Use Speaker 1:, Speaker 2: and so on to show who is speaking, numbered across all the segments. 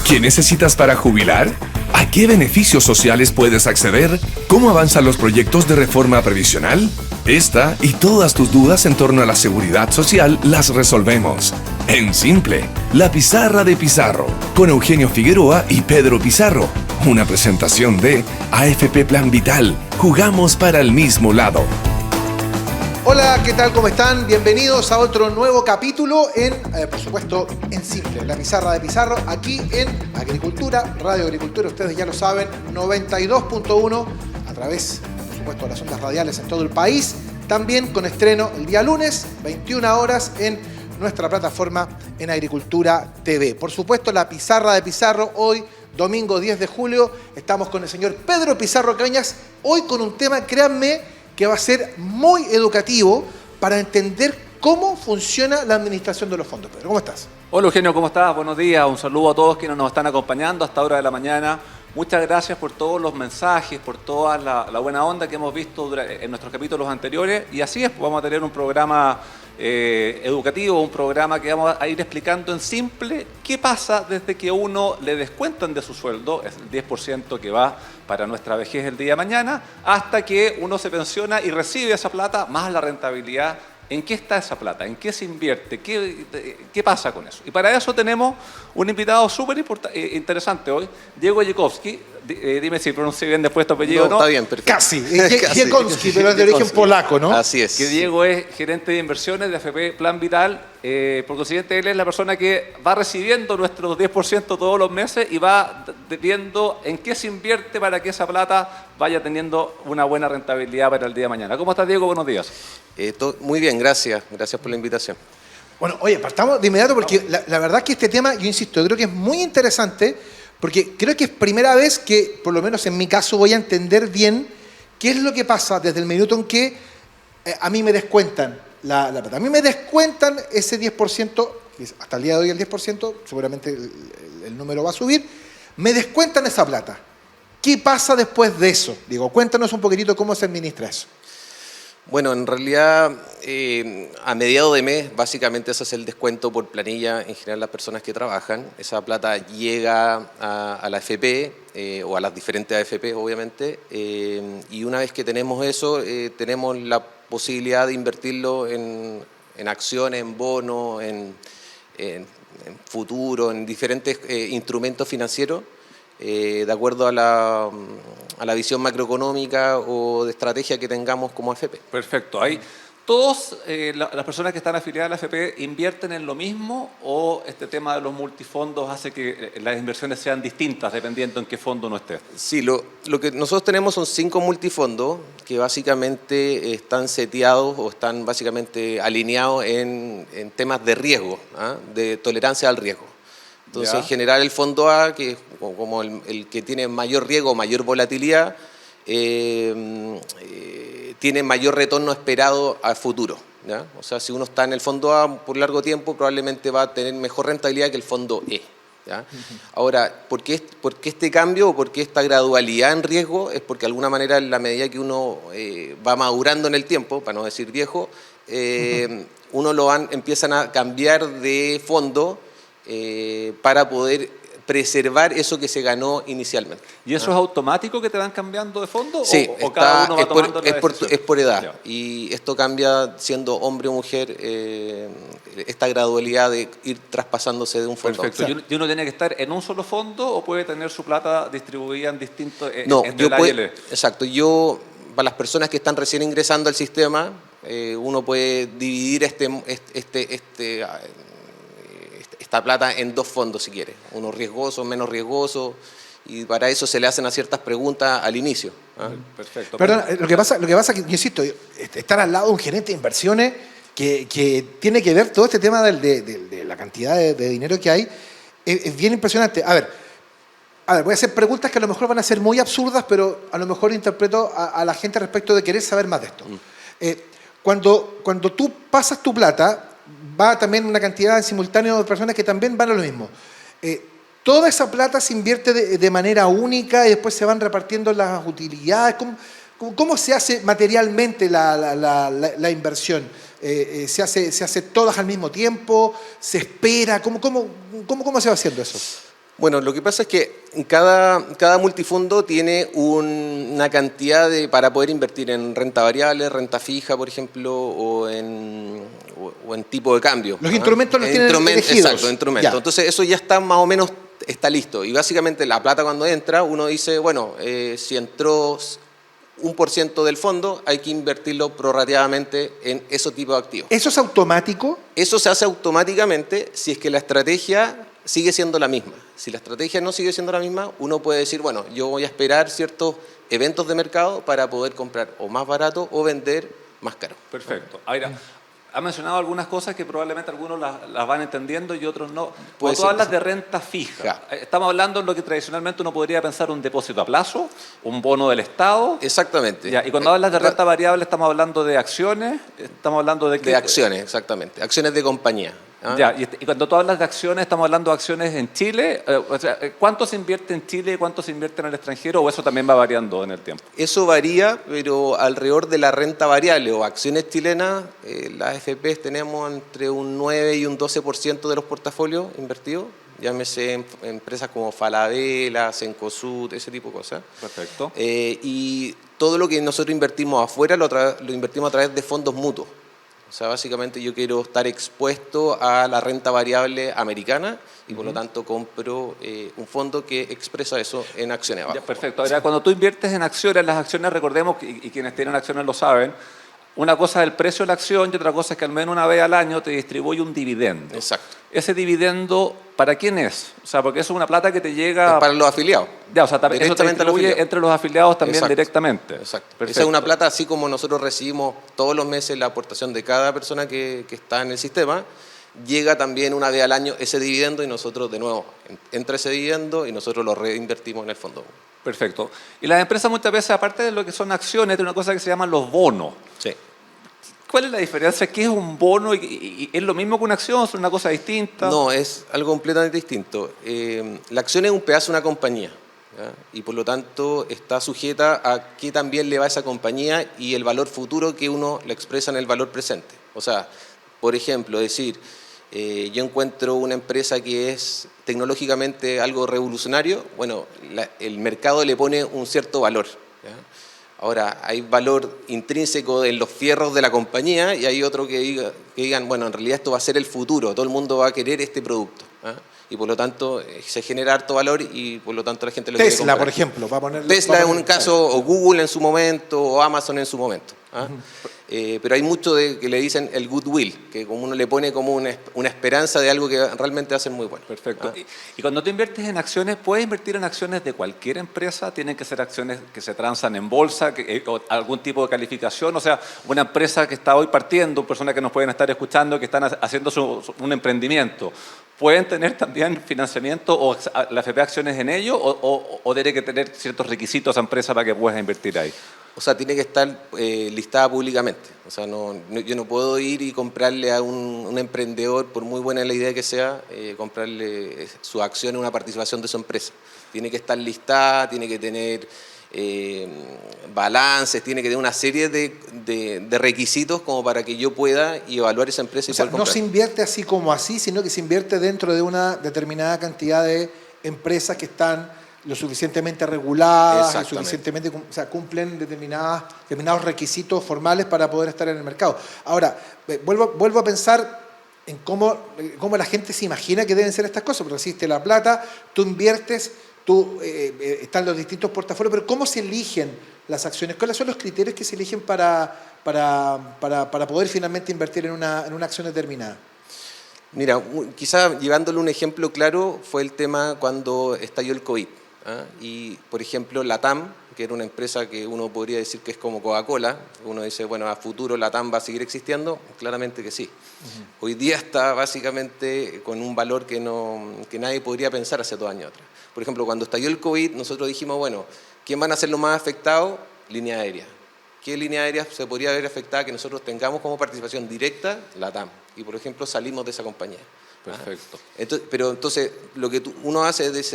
Speaker 1: ¿Qué necesitas para jubilar? ¿A qué beneficios sociales puedes acceder? ¿Cómo avanzan los proyectos de reforma previsional? Esta y todas tus dudas en torno a la seguridad social las resolvemos. En Simple, la pizarra de Pizarro, con Eugenio Figueroa y Pedro Pizarro. Una presentación de AFP Plan Vital. Jugamos para el mismo lado.
Speaker 2: Hola, ¿qué tal? ¿Cómo están? Bienvenidos a otro nuevo capítulo por supuesto, en Simple, la pizarra de Pizarro, aquí en Agricultura, Radio Agricultura, ustedes ya lo saben, 92.1, a través, por supuesto, de las ondas radiales en todo el país, también con estreno el día lunes, 21 horas, en nuestra plataforma en Agricultura TV. Por supuesto, la pizarra de Pizarro, hoy, domingo 10 de julio, estamos con el señor Pedro Pizarro Cañas, hoy con un tema, créanme, que va a ser muy educativo para entender cómo funciona la administración de los fondos. Pedro, ¿cómo estás?
Speaker 3: Hola Eugenio, ¿cómo estás? Buenos días, un saludo a todos quienes nos están acompañando a esta hora de la mañana. Muchas gracias por todos los mensajes, por toda la buena onda que hemos visto en nuestros capítulos anteriores. Y así es, vamos a tener un programa educativo, un programa que vamos a ir explicando en simple qué pasa desde que uno le descuentan de su sueldo, es el 10% que va para nuestra vejez el día de mañana, hasta que uno se pensiona y recibe esa plata más la rentabilidad. ¿En qué está esa plata? ¿En qué se invierte? ¿Qué pasa con eso? Y para eso tenemos un invitado súper interesante hoy, Diego Jekowski. Dime si pronuncio bien después tu apellido, ¿no?
Speaker 4: Está bien, perfecto.
Speaker 2: Casi. Jekowski, pero es de origen polaco, ¿no?
Speaker 4: Así es.
Speaker 3: Que Diego es gerente de inversiones de AFP Plan Vital. Por consiguiente, él es la persona que va recibiendo nuestros 10% todos los meses y va viendo en qué se invierte para que esa plata vaya teniendo una buena rentabilidad para el día de mañana. ¿Cómo estás, Diego? Buenos días.
Speaker 4: Muy bien, gracias. Gracias por la invitación.
Speaker 2: Bueno, oye, partamos de inmediato porque la verdad que este tema, yo insisto, yo creo que es muy interesante porque creo que es primera vez que, por lo menos en mi caso, voy a entender bien qué es lo que pasa desde el minuto en que a mí me descuentan la plata. A mí me descuentan ese 10%, hasta el día de hoy el 10%, seguramente el número va a subir, me descuentan esa plata. ¿Qué pasa después de eso? Digo, cuéntanos un poquitito cómo se administra eso.
Speaker 4: Bueno, en realidad, a mediados de mes, básicamente ese es el descuento por planilla en general las personas que trabajan. Esa plata llega a la AFP o a las diferentes AFP, obviamente, y una vez que tenemos eso, tenemos la posibilidad de invertirlo en acciones, en bonos, en futuro, en diferentes instrumentos financieros, de acuerdo a la visión macroeconómica o de estrategia que tengamos como AFP.
Speaker 3: Perfecto. Ahí todas las personas que están afiliadas a la AFP invierten en lo mismo o este tema de los multifondos hace que las inversiones sean distintas dependiendo en qué fondo uno esté.
Speaker 4: Sí, lo que nosotros tenemos son 5 multifondos que básicamente están seteados o están básicamente alineados en temas de riesgo, de tolerancia al riesgo. Entonces, en general, el fondo A, que es como el que tiene mayor riesgo, mayor volatilidad, tiene mayor retorno esperado a futuro, ¿ya? O sea, si uno está en el fondo A por largo tiempo, probablemente va a tener mejor rentabilidad que el fondo E, ¿ya? Ahora, ¿por qué este cambio o por qué esta gradualidad en riesgo? Es porque de alguna manera, en la medida que uno va madurando en el tiempo, para no decir viejo, empiezan a cambiar de fondo para poder preservar eso que se ganó inicialmente.
Speaker 3: ¿Y eso es automático que te van cambiando de fondo?
Speaker 4: Sí,
Speaker 3: ¿O cada uno va tomando la decisión?
Speaker 4: es por edad.
Speaker 3: Ya.
Speaker 4: Y esto cambia siendo hombre o mujer, esta gradualidad de ir traspasándose de un fondo.
Speaker 3: Perfecto. ¿Y uno tiene que estar en un solo fondo o puede tener su plata distribuida en distintos
Speaker 4: entre la y el E? Exacto. Para las personas que están recién ingresando al sistema, uno puede dividir esta plata en 2 fondos si quiere, uno riesgoso, menos riesgoso, y para eso se le hacen ciertas preguntas al inicio.
Speaker 3: Perfecto.
Speaker 2: Perdón, lo que pasa que, yo insisto, estar al lado de un gerente de inversiones que tiene que ver todo este tema de la cantidad de dinero que hay, es bien impresionante. A ver, voy a hacer preguntas que a lo mejor van a ser muy absurdas, pero a lo mejor interpreto a la gente respecto de querer saber más de esto. Cuando tú pasas tu plata, va también una cantidad en simultáneo de personas que también van a lo mismo. ¿Toda esa plata se invierte de manera única y después se van repartiendo las utilidades? ¿Cómo se hace materialmente la inversión? ¿Se hace todas al mismo tiempo? ¿Se espera? ¿Cómo se va haciendo eso?
Speaker 4: Bueno, lo que pasa es que cada multifondo tiene una cantidad para poder invertir en renta variable, renta fija, por ejemplo, o en tipo de cambio.
Speaker 2: Los instrumentos los tienen elegidos.
Speaker 4: Exacto, instrumentos.
Speaker 2: Ya.
Speaker 4: Entonces eso ya está más o menos, está listo. Y básicamente la plata cuando entra, uno dice, bueno, si entró 1% del fondo, hay que invertirlo prorrateadamente en ese tipo de activos.
Speaker 2: ¿Eso es automático?
Speaker 4: Eso se hace automáticamente si es que la estrategia sigue siendo la misma. Si la estrategia no sigue siendo la misma, uno puede decir, bueno, yo voy a esperar ciertos eventos de mercado para poder comprar o más barato o vender más caro.
Speaker 3: Perfecto. Ahora, ha mencionado algunas cosas que probablemente algunos las van entendiendo y otros no.
Speaker 4: Puede
Speaker 3: Cuando tú
Speaker 4: ser,
Speaker 3: hablas
Speaker 4: sí.
Speaker 3: de renta fija,
Speaker 4: Ja.
Speaker 3: estamos hablando en lo que tradicionalmente uno podría pensar un depósito a plazo, un bono del Estado.
Speaker 4: Exactamente.
Speaker 3: Ya, y cuando hablas de renta variable, estamos hablando de acciones, estamos hablando de...
Speaker 4: De acciones, exactamente. Acciones de compañía. ¿Ah?
Speaker 3: Ya, y cuando tú hablas de acciones, estamos hablando de acciones en Chile. O sea, ¿cuánto se invierte en Chile y cuánto se invierte en el extranjero? ¿O eso también va variando en el tiempo?
Speaker 4: Eso varía, pero alrededor de la renta variable o acciones chilenas, las AFPs tenemos entre un 9 y un 12% de los portafolios invertidos. Llámese en empresas como Falabella, Cencosud, ese tipo de cosas.
Speaker 3: Perfecto.
Speaker 4: Y todo lo que nosotros invertimos afuera lo invertimos a través de fondos mutuos. O sea, básicamente yo quiero estar expuesto a la renta variable americana y por lo tanto compro un fondo que expresa eso en acciones abajo.
Speaker 3: Ya, perfecto. Ahora, cuando tú inviertes en acciones, las acciones, recordemos, y quienes tienen acciones lo saben, una cosa es el precio de la acción y otra cosa es que al menos una vez al año te distribuye un dividendo.
Speaker 4: Exacto.
Speaker 3: Ese dividendo, ¿para quién es? O sea, porque eso es una plata que te llega...
Speaker 4: Es para los afiliados.
Speaker 3: Ya, o sea, eso te
Speaker 4: Directamente a los
Speaker 3: distribuye
Speaker 4: afiliados.
Speaker 3: entre los afiliados también
Speaker 4: Exacto.
Speaker 3: directamente.
Speaker 4: Exacto.
Speaker 3: Perfecto.
Speaker 4: Esa es una plata, así como nosotros recibimos todos los meses la aportación de cada persona que está en el sistema, llega también una vez al año ese dividendo y nosotros de nuevo entra ese dividendo y nosotros lo reinvertimos en el fondo.
Speaker 3: Perfecto. Y las empresas muchas veces, aparte de lo que son acciones, tienen una cosa que se llaman los bonos.
Speaker 4: Sí.
Speaker 3: ¿Cuál es la diferencia? ¿Qué es un bono? ¿Y es lo mismo que una acción? ¿Es una cosa distinta?
Speaker 4: No, es algo completamente distinto. La acción es un pedazo de una compañía, ¿ya? Y por lo tanto está sujeta a qué también le va a esa compañía y el valor futuro que uno le expresa en el valor presente. O sea, por ejemplo, decir, yo encuentro una empresa que es tecnológicamente algo revolucionario, bueno, el mercado le pone un cierto valor, ¿ya? Ahora, hay valor intrínseco en los fierros de la compañía y hay otro que digan, bueno, en realidad esto va a ser el futuro, todo el mundo va a querer este producto, ¿ah? Y por lo tanto se genera harto valor y por lo tanto la gente lo quiere
Speaker 2: Tesla,
Speaker 4: comprar.
Speaker 2: por ejemplo, va a poner...
Speaker 4: Tesla en un caso, o Google en su momento, o Amazon en su momento, ¿ah? Pero hay mucho que le dicen el goodwill, que como uno le pone como una esperanza de algo que realmente va a ser muy bueno.
Speaker 3: Perfecto.
Speaker 4: ¿Ah?
Speaker 3: Y cuando tú inviertes en acciones, ¿puedes invertir en acciones de cualquier empresa? ¿Tienen que ser acciones que se transan en bolsa, o algún tipo de calificación? O sea, una empresa que está hoy partiendo, personas que nos pueden estar escuchando, que están haciendo un emprendimiento, ¿pueden tener también financiamiento o la FP Acciones en ello o tiene que tener ciertos requisitos esa empresa para que puedas invertir ahí?
Speaker 4: O sea, tiene que estar listada públicamente. O sea, yo no puedo ir y comprarle a un emprendedor, por muy buena la idea que sea, comprarle su acción, una participación de su empresa. Tiene que estar listada, tiene que tener balances, tiene que tener una serie de requisitos como para que yo pueda evaluar esa empresa y
Speaker 2: O sea,
Speaker 4: poder
Speaker 2: no
Speaker 4: comprar.
Speaker 2: se invierte así como así, sino que se invierte dentro de una determinada cantidad de empresas que están lo suficientemente reguladas, lo
Speaker 4: Exactamente.
Speaker 2: suficientemente, o sea, cumplen determinados requisitos formales para poder estar en el mercado. Ahora, vuelvo a pensar en cómo la gente se imagina que deben ser estas cosas, porque existe la plata, tú inviertes, están los distintos portafolios, pero ¿cómo se eligen las acciones? ¿Cuáles son los criterios que se eligen para poder finalmente invertir en una acción determinada?
Speaker 4: Mira, quizá llevándole un ejemplo claro fue el tema cuando estalló el COVID. ¿Ah? Y, por ejemplo, LATAM, que era una empresa que uno podría decir que es como Coca-Cola, uno dice, bueno, a futuro LATAM va a seguir existiendo, claramente que sí. Hoy día está básicamente con un valor que nadie podría pensar hace 2 años atrás. Por ejemplo, cuando estalló el COVID, nosotros dijimos, bueno, ¿quién van a ser los más afectados? Línea aérea. ¿Qué línea aérea se podría ver afectada que nosotros tengamos como participación directa? LATAM. Y, por ejemplo, salimos de esa compañía.
Speaker 3: Perfecto.
Speaker 4: Pero entonces lo que uno hace es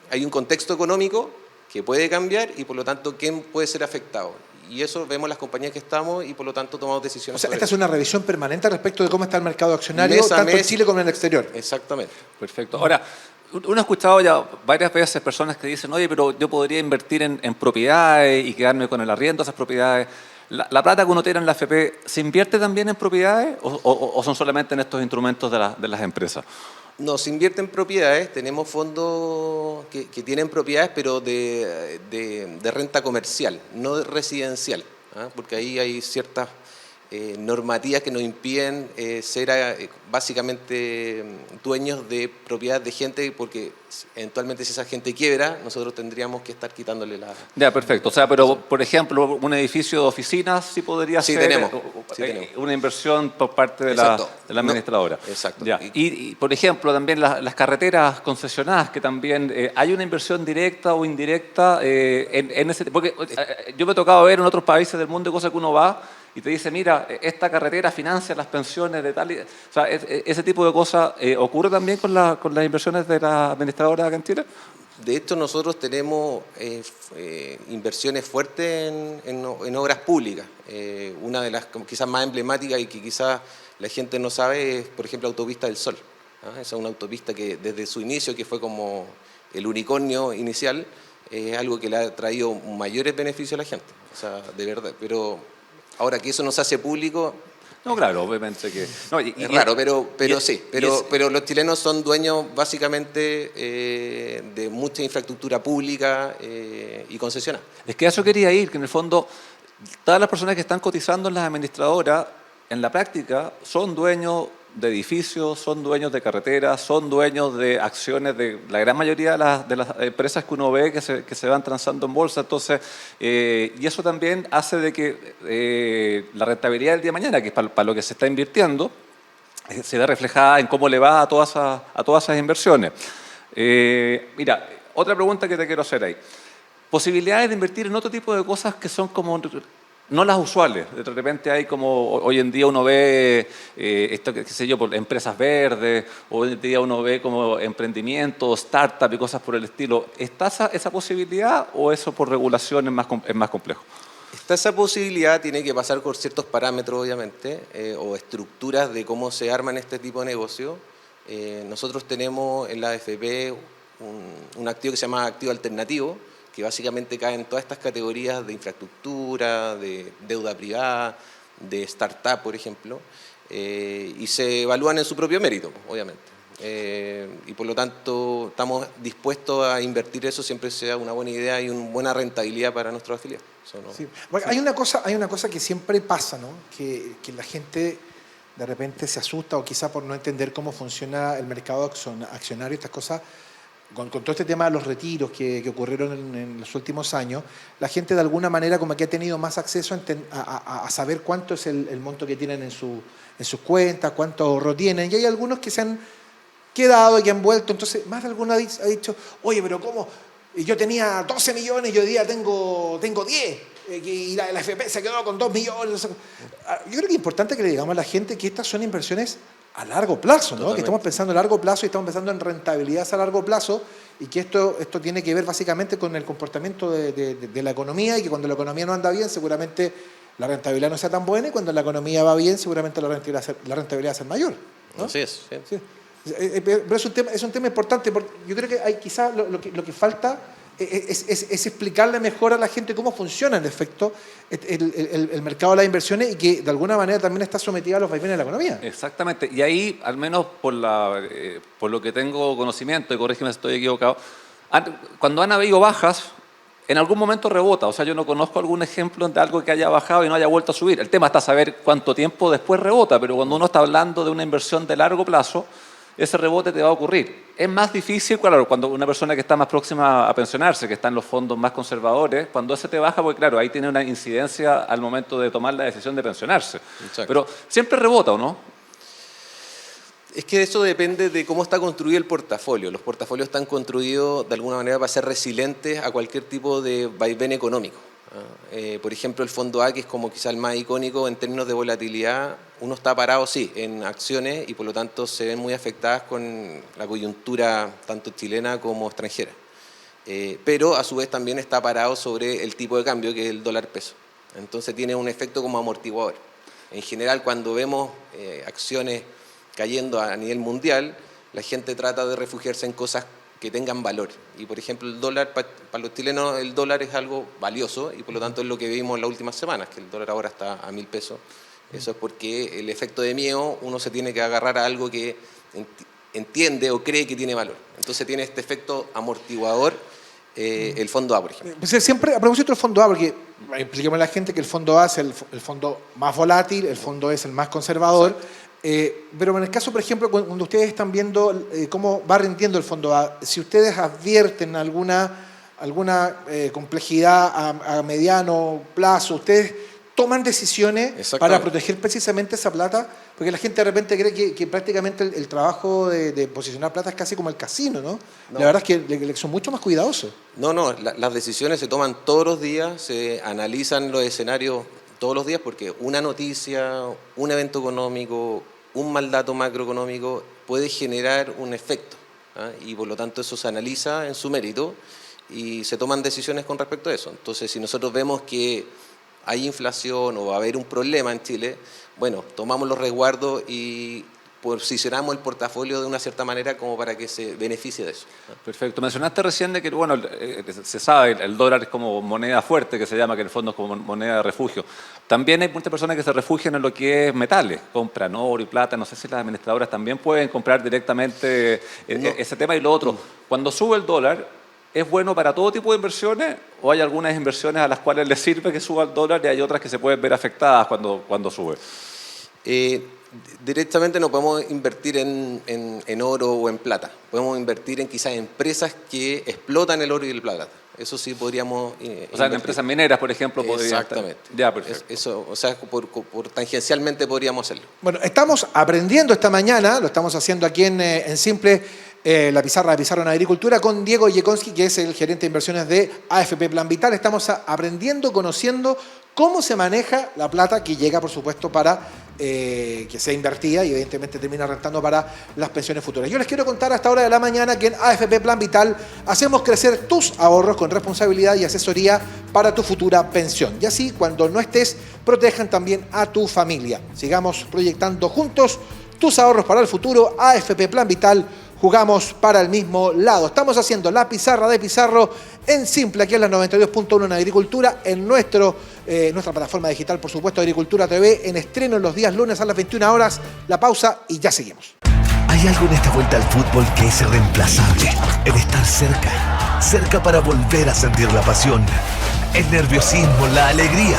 Speaker 4: hay un contexto económico que puede cambiar y por lo tanto quién puede ser afectado. Y eso vemos las compañías que estamos y por lo tanto tomamos decisiones.
Speaker 2: O sea,
Speaker 4: sobre
Speaker 2: esta es
Speaker 4: eso.
Speaker 2: una revisión permanente respecto de cómo está el mercado accionario,
Speaker 4: Mes a
Speaker 2: tanto en
Speaker 4: mes.
Speaker 2: Chile como en el exterior.
Speaker 4: Exactamente.
Speaker 3: Perfecto. Ahora, Uno ha escuchado ya varias veces personas que dicen, oye, pero yo podría invertir en propiedades y quedarme con el arriendo de esas propiedades. La plata que uno tiene en la AFP, ¿se invierte también en propiedades o son solamente en estos instrumentos de las empresas?
Speaker 4: No, se invierte en propiedades, tenemos fondos que tienen propiedades, pero de renta comercial, no residencial, ¿ah? Porque ahí hay ciertas normativas que nos impiden ser básicamente dueños de propiedades de gente, porque eventualmente si esa gente quiebra, nosotros tendríamos que estar quitándole la...
Speaker 3: Ya, perfecto. O sea, pero por ejemplo, un edificio de oficinas sí podría ser
Speaker 4: tenemos.
Speaker 3: Una inversión por parte de la administradora.
Speaker 4: No, exacto.
Speaker 3: Ya. Y, por ejemplo, también las carreteras concesionadas, que también hay una inversión directa o indirecta en ese... Porque yo me he tocado ver en otros países del mundo cosas que uno va y te dice, mira, esta carretera financia las pensiones de tal... O sea, ese tipo de cosas ocurre también con las inversiones de la administradora acá en Chile.
Speaker 4: De hecho, nosotros tenemos inversiones fuertes en obras públicas. Una de las quizás más emblemáticas y que quizás la gente no sabe es, por ejemplo, Autopista del Sol. ¿Ah? Esa es una autopista que desde su inicio, que fue como el unicornio inicial, es algo que le ha traído mayores beneficios a la gente. O sea, de verdad. Pero ahora que eso no se hace público...
Speaker 3: No, claro, obviamente que... No,
Speaker 4: es raro, pero sí. Pero los chilenos son dueños básicamente de mucha infraestructura pública y concesionada.
Speaker 3: Es que a eso quería ir, que en el fondo todas las personas que están cotizando en las administradoras, en la práctica, son dueños de edificios, son dueños de carreteras, son dueños de acciones de la gran mayoría de las empresas que uno ve que se van transando en bolsa. Entonces, y eso también hace de que la rentabilidad del día de mañana, que es para lo que se está invirtiendo, se ve reflejada en cómo le va a todas esas inversiones. Mira, otra pregunta que te quiero hacer ahí. Posibilidades de invertir en otro tipo de cosas que son como... no las usuales. De repente hay como, hoy en día uno ve, esto, qué sé yo, por empresas verdes, hoy en día uno ve como emprendimientos, startups y cosas por el estilo. ¿Está esa posibilidad o eso por regulación es más complejo?
Speaker 4: Está esa posibilidad, tiene que pasar por ciertos parámetros, obviamente, o estructuras de cómo se arman este tipo de negocio. Nosotros tenemos en la AFP un activo que se llama activo alternativo, que básicamente cae en todas estas categorías de infraestructura, de deuda privada, de startup, por ejemplo, y se evalúan en su propio mérito, obviamente. Y por lo tanto estamos dispuestos a invertir eso siempre sea una buena idea y una buena rentabilidad para nuestros afiliados. No...
Speaker 2: Sí. Bueno, hay una cosa que siempre pasa, ¿no? Que la gente de repente se asusta o quizá por no entender cómo funciona el mercado accionario, estas cosas. Con todo este tema de los retiros que ocurrieron en los últimos años, la gente de alguna manera como que ha tenido más acceso a saber cuánto es el monto que tienen en sus cuentas, cuánto ahorro tienen, y hay algunos que se han quedado y han vuelto, entonces más de alguno ha dicho, oye, pero ¿cómo? Yo tenía 12 millones y hoy día tengo 10, y la FP se quedó con 2 millones. Yo creo que es importante que le digamos a la gente que estas son inversiones a largo plazo, ¿no? Que estamos pensando a largo plazo y estamos pensando en rentabilidades a largo plazo y que esto tiene que ver básicamente con el comportamiento de la economía y que cuando la economía no anda bien seguramente la rentabilidad no sea tan buena y cuando la economía va bien seguramente la rentabilidad va a ser mayor, ¿no?
Speaker 4: Así es. Sí.
Speaker 2: Sí. Pero es un tema importante porque yo creo que hay quizás lo que falta es explicarle mejor a la gente cómo funciona en efecto el mercado de las inversiones y que de alguna manera también está sometida a los vaivenes de la economía.
Speaker 3: Exactamente, y ahí, al menos por lo que tengo conocimiento, y corrígeme si estoy equivocado, cuando han habido bajas, en algún momento rebota. O sea, yo no conozco algún ejemplo de algo que haya bajado y no haya vuelto a subir. El tema está saber cuánto tiempo después rebota, pero cuando uno está hablando de una inversión de largo plazo, ese rebote te va a ocurrir. Es más difícil, claro, cuando una persona que está más próxima a pensionarse, que está en los fondos más conservadores, cuando ese te baja, porque claro, ahí tiene una incidencia al momento de tomar la decisión de pensionarse. Exacto. Pero siempre rebota, ¿o no?
Speaker 4: Es que eso depende de cómo está construido el portafolio. Los portafolios están construidos de alguna manera para ser resilientes a cualquier tipo de vaivén económico. Por ejemplo, el fondo A, que es como quizá el más icónico en términos de volatilidad, uno está parado, sí, en acciones y por lo tanto se ven muy afectadas con la coyuntura tanto chilena como extranjera. Pero a su vez también está parado sobre el tipo de cambio, que es el dólar peso. Entonces tiene un efecto como amortiguador. En general, cuando vemos acciones cayendo a nivel mundial, la gente trata de refugiarse en cosas que tengan valor. Y por ejemplo, el dólar, para los chilenos, el dólar es algo valioso y por lo tanto es lo que vimos en las últimas semanas, que el dólar ahora está a 1.000 pesos. Eso es porque el efecto de miedo, uno se tiene que agarrar a algo que entiende o cree que tiene valor. Entonces tiene este efecto amortiguador el fondo A, por ejemplo.
Speaker 2: Pues siempre, a propósito del fondo A, porque expliquemos a la gente que el fondo A es el fondo más volátil, el fondo E es el más conservador. Pero en el caso, por ejemplo, cuando ustedes están viendo cómo va rindiendo el fondo A, si ustedes advierten alguna complejidad a mediano plazo, ustedes toman decisiones para proteger precisamente esa plata, porque la gente de repente cree que prácticamente el trabajo de posicionar plata es casi como el casino, ¿no? La verdad es que son mucho más cuidadosos.
Speaker 4: No, las decisiones se toman todos los días, se analizan los escenarios todos los días, porque una noticia, un evento económico, un mal dato macroeconómico puede generar un efecto, ¿ah? Y por lo tanto eso se analiza en su mérito y se toman decisiones con respecto a eso. Entonces, si nosotros vemos que hay inflación o va a haber un problema en Chile, bueno, tomamos los resguardos y posicionamos el portafolio de una cierta manera como para que se beneficie de eso.
Speaker 3: Perfecto. Mencionaste recién de que, bueno, se sabe, el dólar es como moneda fuerte, que se llama, que en el fondo es como moneda de refugio. También hay muchas personas que se refugian en lo que es metales, compran oro y plata. No sé si las administradoras también pueden comprar directamente ese tema. Y lo otro, cuando sube el dólar, ¿es bueno para todo tipo de inversiones o hay algunas inversiones a las cuales les sirve que suba el dólar y hay otras que se pueden ver afectadas cuando sube?
Speaker 4: Directamente no podemos invertir en oro o en plata. Podemos invertir en quizás empresas que explotan el oro y el plata. Eso sí podríamos
Speaker 3: o sea, en empresas mineras, por ejemplo, podrían.
Speaker 4: Exactamente.
Speaker 3: Ya, perfecto.
Speaker 4: Eso, o sea, por tangencialmente podríamos hacerlo.
Speaker 2: Bueno, estamos aprendiendo esta mañana, lo estamos haciendo aquí en Simple, la pizarra de Pizarro en Agricultura, con Diego Yekonski, que es el gerente de inversiones de AFP Plan Vital. Estamos aprendiendo, conociendo cómo se maneja la plata que llega, por supuesto, para que sea invertida y evidentemente termina rentando para las pensiones futuras. Yo les quiero contar a esta hora de la mañana que en AFP Plan Vital hacemos crecer tus ahorros con responsabilidad y asesoría para tu futura pensión. Y así, cuando no estés, protejan también a tu familia. Sigamos proyectando juntos tus ahorros para el futuro. AFP Plan Vital, jugamos para el mismo lado. Estamos haciendo la pizarra de Pizarro en Simple, aquí en la 92.1 en Agricultura, en nuestra plataforma digital, por supuesto, Agricultura TV, en estreno los días lunes a las 21 horas. La pausa y ya seguimos.
Speaker 5: Hay algo en esta vuelta al fútbol que es irreemplazable. El estar cerca. Cerca para volver a sentir la pasión, el nerviosismo, la alegría.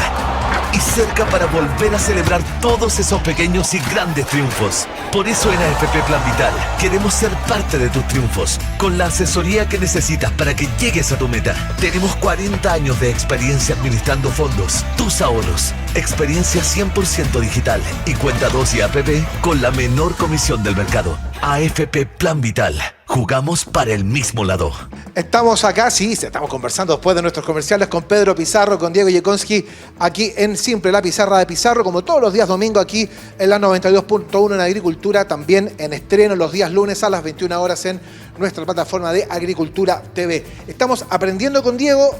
Speaker 5: Y cerca para volver a celebrar todos esos pequeños y grandes triunfos. Por eso en AFP Plan Vital queremos ser parte de tus triunfos, con la asesoría que necesitas para que llegues a tu meta. Tenemos 40 años de experiencia administrando fondos, tus ahorros, experiencia 100% digital y cuenta 2 y APP con la menor comisión del mercado. AFP Plan Vital. Jugamos para el mismo lado.
Speaker 2: Estamos acá, sí, estamos conversando después de nuestros comerciales con Pedro Pizarro, con Diego Yekonski, aquí en Simple, la pizarra de Pizarro, como todos los días domingo aquí en la 92.1 en Agricultura, también en estreno los días lunes a las 21 horas en nuestra plataforma de Agricultura TV. Estamos aprendiendo con Diego,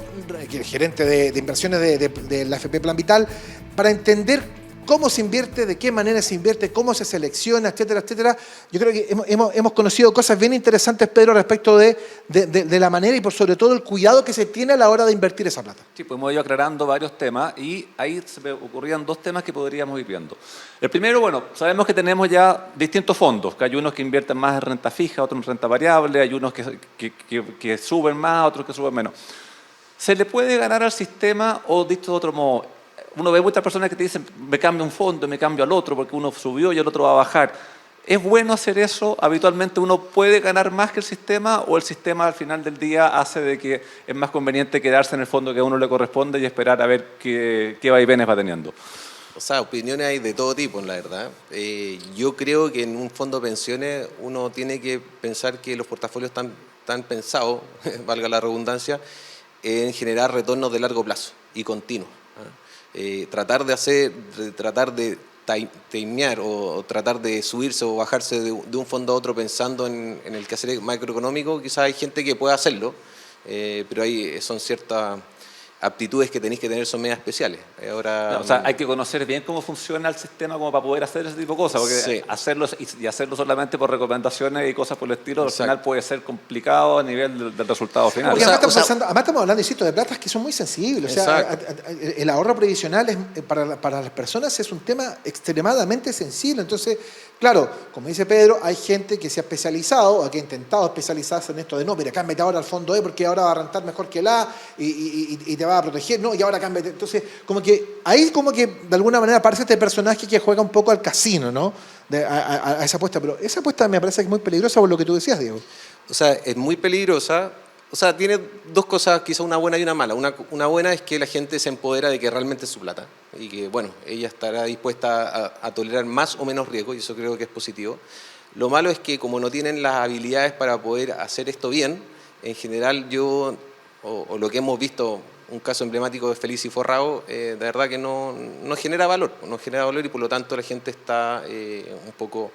Speaker 2: el gerente de inversiones de la AFP Plan Vital, para entender cómo se invierte, de qué manera se invierte, cómo se selecciona, etcétera, etcétera. Yo creo que hemos conocido cosas bien interesantes, Pedro, respecto de la manera y por sobre todo el cuidado que se tiene a la hora de invertir esa plata.
Speaker 3: Sí, pues hemos ido aclarando varios temas y ahí se me ocurrían 2 temas que podríamos ir viendo. El primero, bueno, sabemos que tenemos ya distintos fondos, que hay unos que invierten más en renta fija, otros en renta variable, hay unos que suben más, otros que suben menos. ¿Se le puede ganar al sistema o, dicho de otro modo, uno ve muchas personas que te dicen me cambio un fondo, me cambio al otro porque uno subió y el otro va a bajar? ¿Es bueno hacer eso? ¿Habitualmente uno puede ganar más que el sistema o el sistema al final del día hace de que es más conveniente quedarse en el fondo que a uno le corresponde y esperar a ver qué vaivenes va teniendo?
Speaker 4: O sea, opiniones hay de todo tipo, la verdad. Yo creo que en un fondo de pensiones uno tiene que pensar que los portafolios están pensados, valga la redundancia, en generar retornos de largo plazo y continuos. Tratar de timear o tratar de subirse o bajarse de un fondo a otro pensando en el quehacer macroeconómico, quizás hay gente que puede hacerlo, pero ahí son ciertas aptitudes que tenéis que tener son medias especiales. Ahora,
Speaker 3: O sea, hay que conocer bien cómo funciona el sistema como para poder hacer ese tipo de cosas, porque
Speaker 4: Sí.
Speaker 3: hacerlo solamente por recomendaciones y cosas por el estilo, al
Speaker 4: Exacto.
Speaker 3: final puede ser complicado a nivel del resultado final.
Speaker 2: Porque
Speaker 4: O sea,
Speaker 2: además estamos hablando, insisto, de platas que son muy sensibles. O sea, el ahorro previsional para las personas es un tema extremadamente sensible. Entonces, claro, como dice Pedro, hay gente que se ha especializado, o que ha intentado especializarse en esto de no, pero cámbiate ahora al fondo E porque ahora va a rentar mejor que el A y te va a proteger, no, y ahora cámbiate. Entonces, como que ahí como que de alguna manera aparece este personaje que juega un poco al casino, ¿no? A esa apuesta. Pero esa apuesta me parece que es muy peligrosa por lo que tú decías, Diego.
Speaker 4: O sea, es muy peligrosa. O sea, tiene dos cosas, quizá una buena y una mala. Una buena es que la gente se empodera de que realmente es su plata y que, bueno, ella estará dispuesta a tolerar más o menos riesgo y eso creo que es positivo. Lo malo es que como no tienen las habilidades para poder hacer esto bien, en general o lo que hemos visto, un caso emblemático de Feliz y Forrado, de verdad que no genera valor y por lo tanto la gente está un poco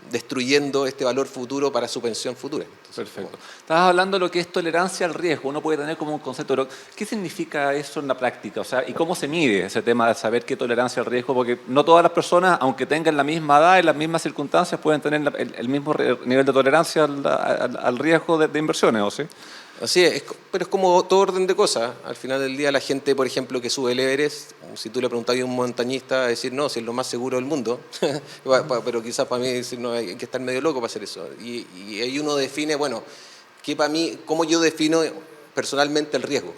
Speaker 4: destruyendo este valor futuro para su pensión futura. Entonces,
Speaker 3: Perfecto. Estabas hablando de lo que es tolerancia al riesgo. Uno puede tener como un concepto, pero ¿qué significa eso en la práctica? O sea, ¿y cómo se mide ese tema de saber qué tolerancia al riesgo? Porque no todas las personas, aunque tengan la misma edad y las mismas circunstancias, pueden tener el mismo nivel de tolerancia al riesgo de inversiones, ¿o sí?
Speaker 4: Así es, pero es como todo orden de cosas. Al final del día la gente, por ejemplo, que sube el Everest, si tú le preguntas a un montañista, va a decir, no, si es lo más seguro del mundo. Pero quizás para mí decir, no, hay que estar medio loco para hacer eso. Y ahí uno define, bueno, que para mí, cómo yo defino personalmente el riesgo.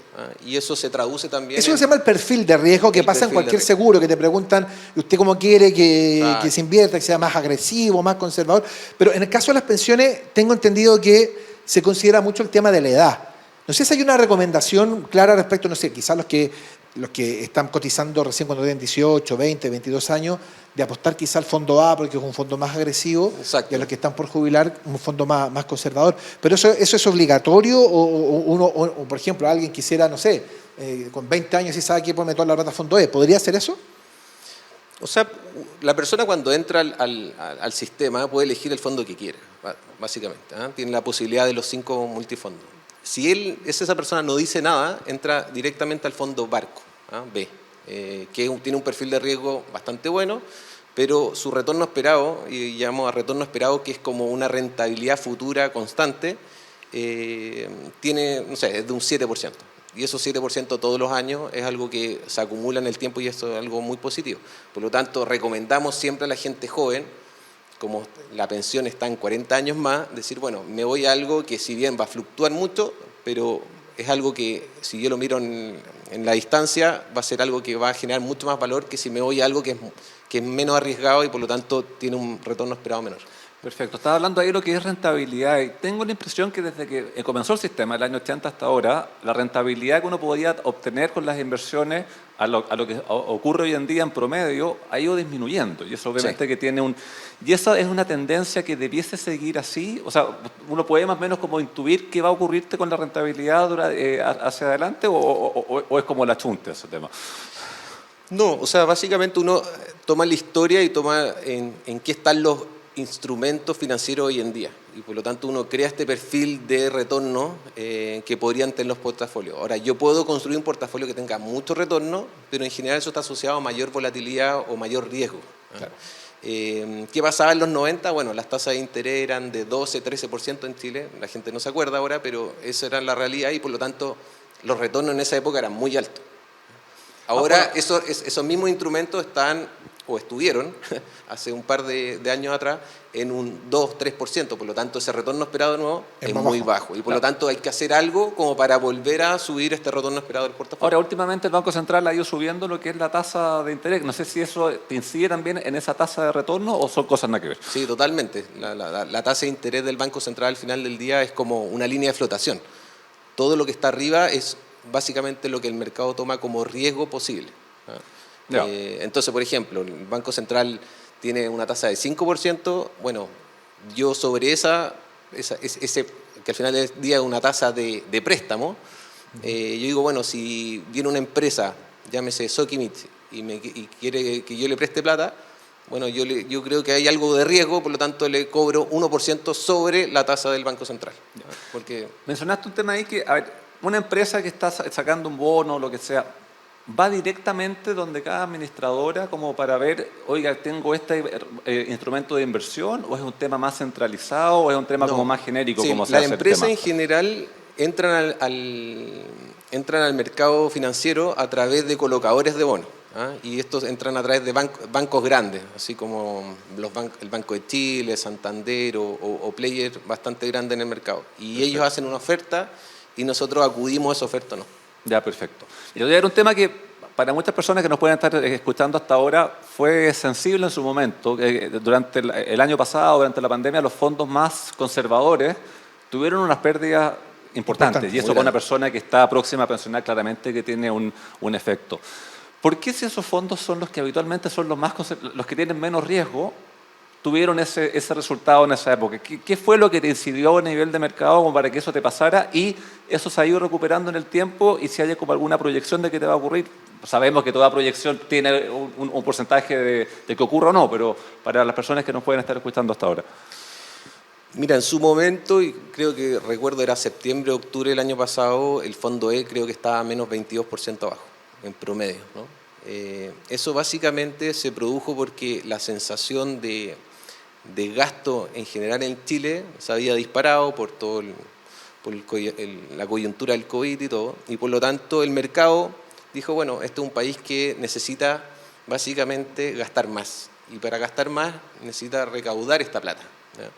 Speaker 4: Y eso se traduce también
Speaker 2: Eso se llama el perfil de riesgo que
Speaker 4: el
Speaker 2: pasa en
Speaker 4: perfil de
Speaker 2: cualquier
Speaker 4: riesgo.
Speaker 2: seguro, que te preguntan, ¿usted cómo quiere
Speaker 4: Exacto.
Speaker 2: que se invierta, que sea más agresivo, más conservador? Pero en el caso de las pensiones, tengo entendido que se considera mucho el tema de la edad. No sé si hay una recomendación clara respecto, no sé, quizás los que están cotizando recién cuando tienen 18, 20, 22 años, de apostar quizás al fondo A porque es un fondo más agresivo,
Speaker 4: Exacto.
Speaker 2: y a los que están por jubilar un fondo más conservador. Pero eso es obligatorio o, por ejemplo, alguien quisiera, no sé, con 20 años y sabe que puede meter la plata a fondo E, ¿podría hacer eso?
Speaker 4: O sea, la persona cuando entra al sistema puede elegir el fondo que quiera, básicamente. Tiene la posibilidad de los 5 multifondos. Si esa persona no dice nada, entra directamente al fondo Barco, B, que tiene un perfil de riesgo bastante bueno, pero su retorno esperado, y llamamos a retorno esperado, que es como una rentabilidad futura constante, tiene, no sé, es de un 7%. Y esos 7% todos los años es algo que se acumula en el tiempo y eso es algo muy positivo. Por lo tanto, recomendamos siempre a la gente joven, como la pensión está en 40 años más, decir, bueno, me voy a algo que si bien va a fluctuar mucho, pero es algo que si yo lo miro en la distancia, va a ser algo que va a generar mucho más valor que si me voy a algo que es menos arriesgado y por lo tanto tiene un retorno esperado menor.
Speaker 3: Perfecto. Estaba hablando ahí de lo que es rentabilidad y tengo la impresión que desde que comenzó el sistema, el año 80 hasta ahora, la rentabilidad que uno podía obtener con las inversiones a lo que ocurre hoy en día en promedio ha ido disminuyendo y eso obviamente
Speaker 4: Sí.
Speaker 3: que tiene y esa es una tendencia que debiese seguir así, o sea, uno puede más o menos como intuir qué va a ocurrirte con la rentabilidad hacia adelante o es como la chunta ese tema.
Speaker 4: No, o sea, básicamente uno toma la historia y toma en qué están los instrumentos financieros hoy en día y por lo tanto uno crea este perfil de retorno que podrían tener los portafolios. Ahora, yo puedo construir un portafolio que tenga mucho retorno, pero en general eso está asociado a mayor volatilidad o mayor riesgo. Claro. ¿Qué pasaba en los 90? Bueno, las tasas de interés eran de 12, 13% en Chile, la gente no se acuerda ahora, pero esa era la realidad y por lo tanto los retornos en esa época eran muy altos. Ahora esos mismos instrumentos están o estuvieron hace un par de años atrás en un 2-3%, por lo tanto ese retorno esperado de nuevo es muy bajo y por lo tanto hay que hacer algo como para volver a subir este retorno esperado del portafolio.
Speaker 3: Ahora, últimamente el Banco Central ha ido subiendo lo que es la tasa de interés. No sé si eso te incide también en esa tasa de retorno o son cosas nada que ver.
Speaker 4: Sí, totalmente. La tasa de interés del Banco Central al final del día es como una línea de flotación. Todo lo que está arriba es básicamente lo que el mercado toma como riesgo posible. Entonces, por ejemplo, el Banco Central tiene una tasa de 5%, bueno, yo sobre ese que al final del día es una tasa de préstamo, yo digo, bueno, si viene una empresa, llámese Sokimich, y quiere que yo le preste plata, bueno, yo creo que hay algo de riesgo, por lo tanto le cobro 1% sobre la tasa del Banco Central. Porque
Speaker 3: mencionaste un tema ahí que, a ver, una empresa que está sacando un bono o lo que sea, ¿va directamente donde cada administradora como para ver, oiga, tengo este instrumento de inversión, o es un tema más centralizado, o es un tema
Speaker 4: No.
Speaker 3: como más genérico?
Speaker 4: Sí,
Speaker 3: como se
Speaker 4: las
Speaker 3: hace el
Speaker 4: empresas
Speaker 3: tema?
Speaker 4: en general entran al mercado financiero a través de colocadores de bonos. ¿Ah? Y estos entran a través de bancos grandes, así como el Banco de Chile, Santander o players bastante grandes en el mercado. Y
Speaker 3: Perfecto.
Speaker 4: ellos hacen una oferta y nosotros acudimos a esa oferta o no.
Speaker 3: Ya, perfecto. Y yo voy a dar un tema que para muchas personas que nos pueden estar escuchando hasta ahora fue sensible en su momento. Durante el año pasado, durante la pandemia, los fondos más conservadores tuvieron unas pérdidas importantes. Y eso
Speaker 4: muy
Speaker 3: para una
Speaker 4: grande.
Speaker 3: persona que está próxima a pensionar, claramente que tiene un efecto. ¿Por qué, si esos fondos son los que habitualmente son los que tienen menos riesgo, tuvieron ese resultado en esa época? ¿Qué fue lo que te incidió a nivel de mercado como para que eso te pasara, y eso se ha ido recuperando en el tiempo, y si hay como alguna proyección de que te va a ocurrir? Sabemos que toda proyección tiene un porcentaje de que ocurra o no, pero para las personas que nos pueden estar escuchando hasta ahora.
Speaker 4: Mira, en su momento, y creo que recuerdo era septiembre, octubre del año pasado, el fondo E creo que estaba a menos 22% abajo, en promedio, ¿no? Eso básicamente se produjo porque la sensación de gasto en general en Chile se había disparado por todo la coyuntura del COVID y todo, y por lo tanto el mercado dijo, bueno, este es un país que necesita básicamente gastar más, y para gastar más necesita recaudar esta plata, ¿ya?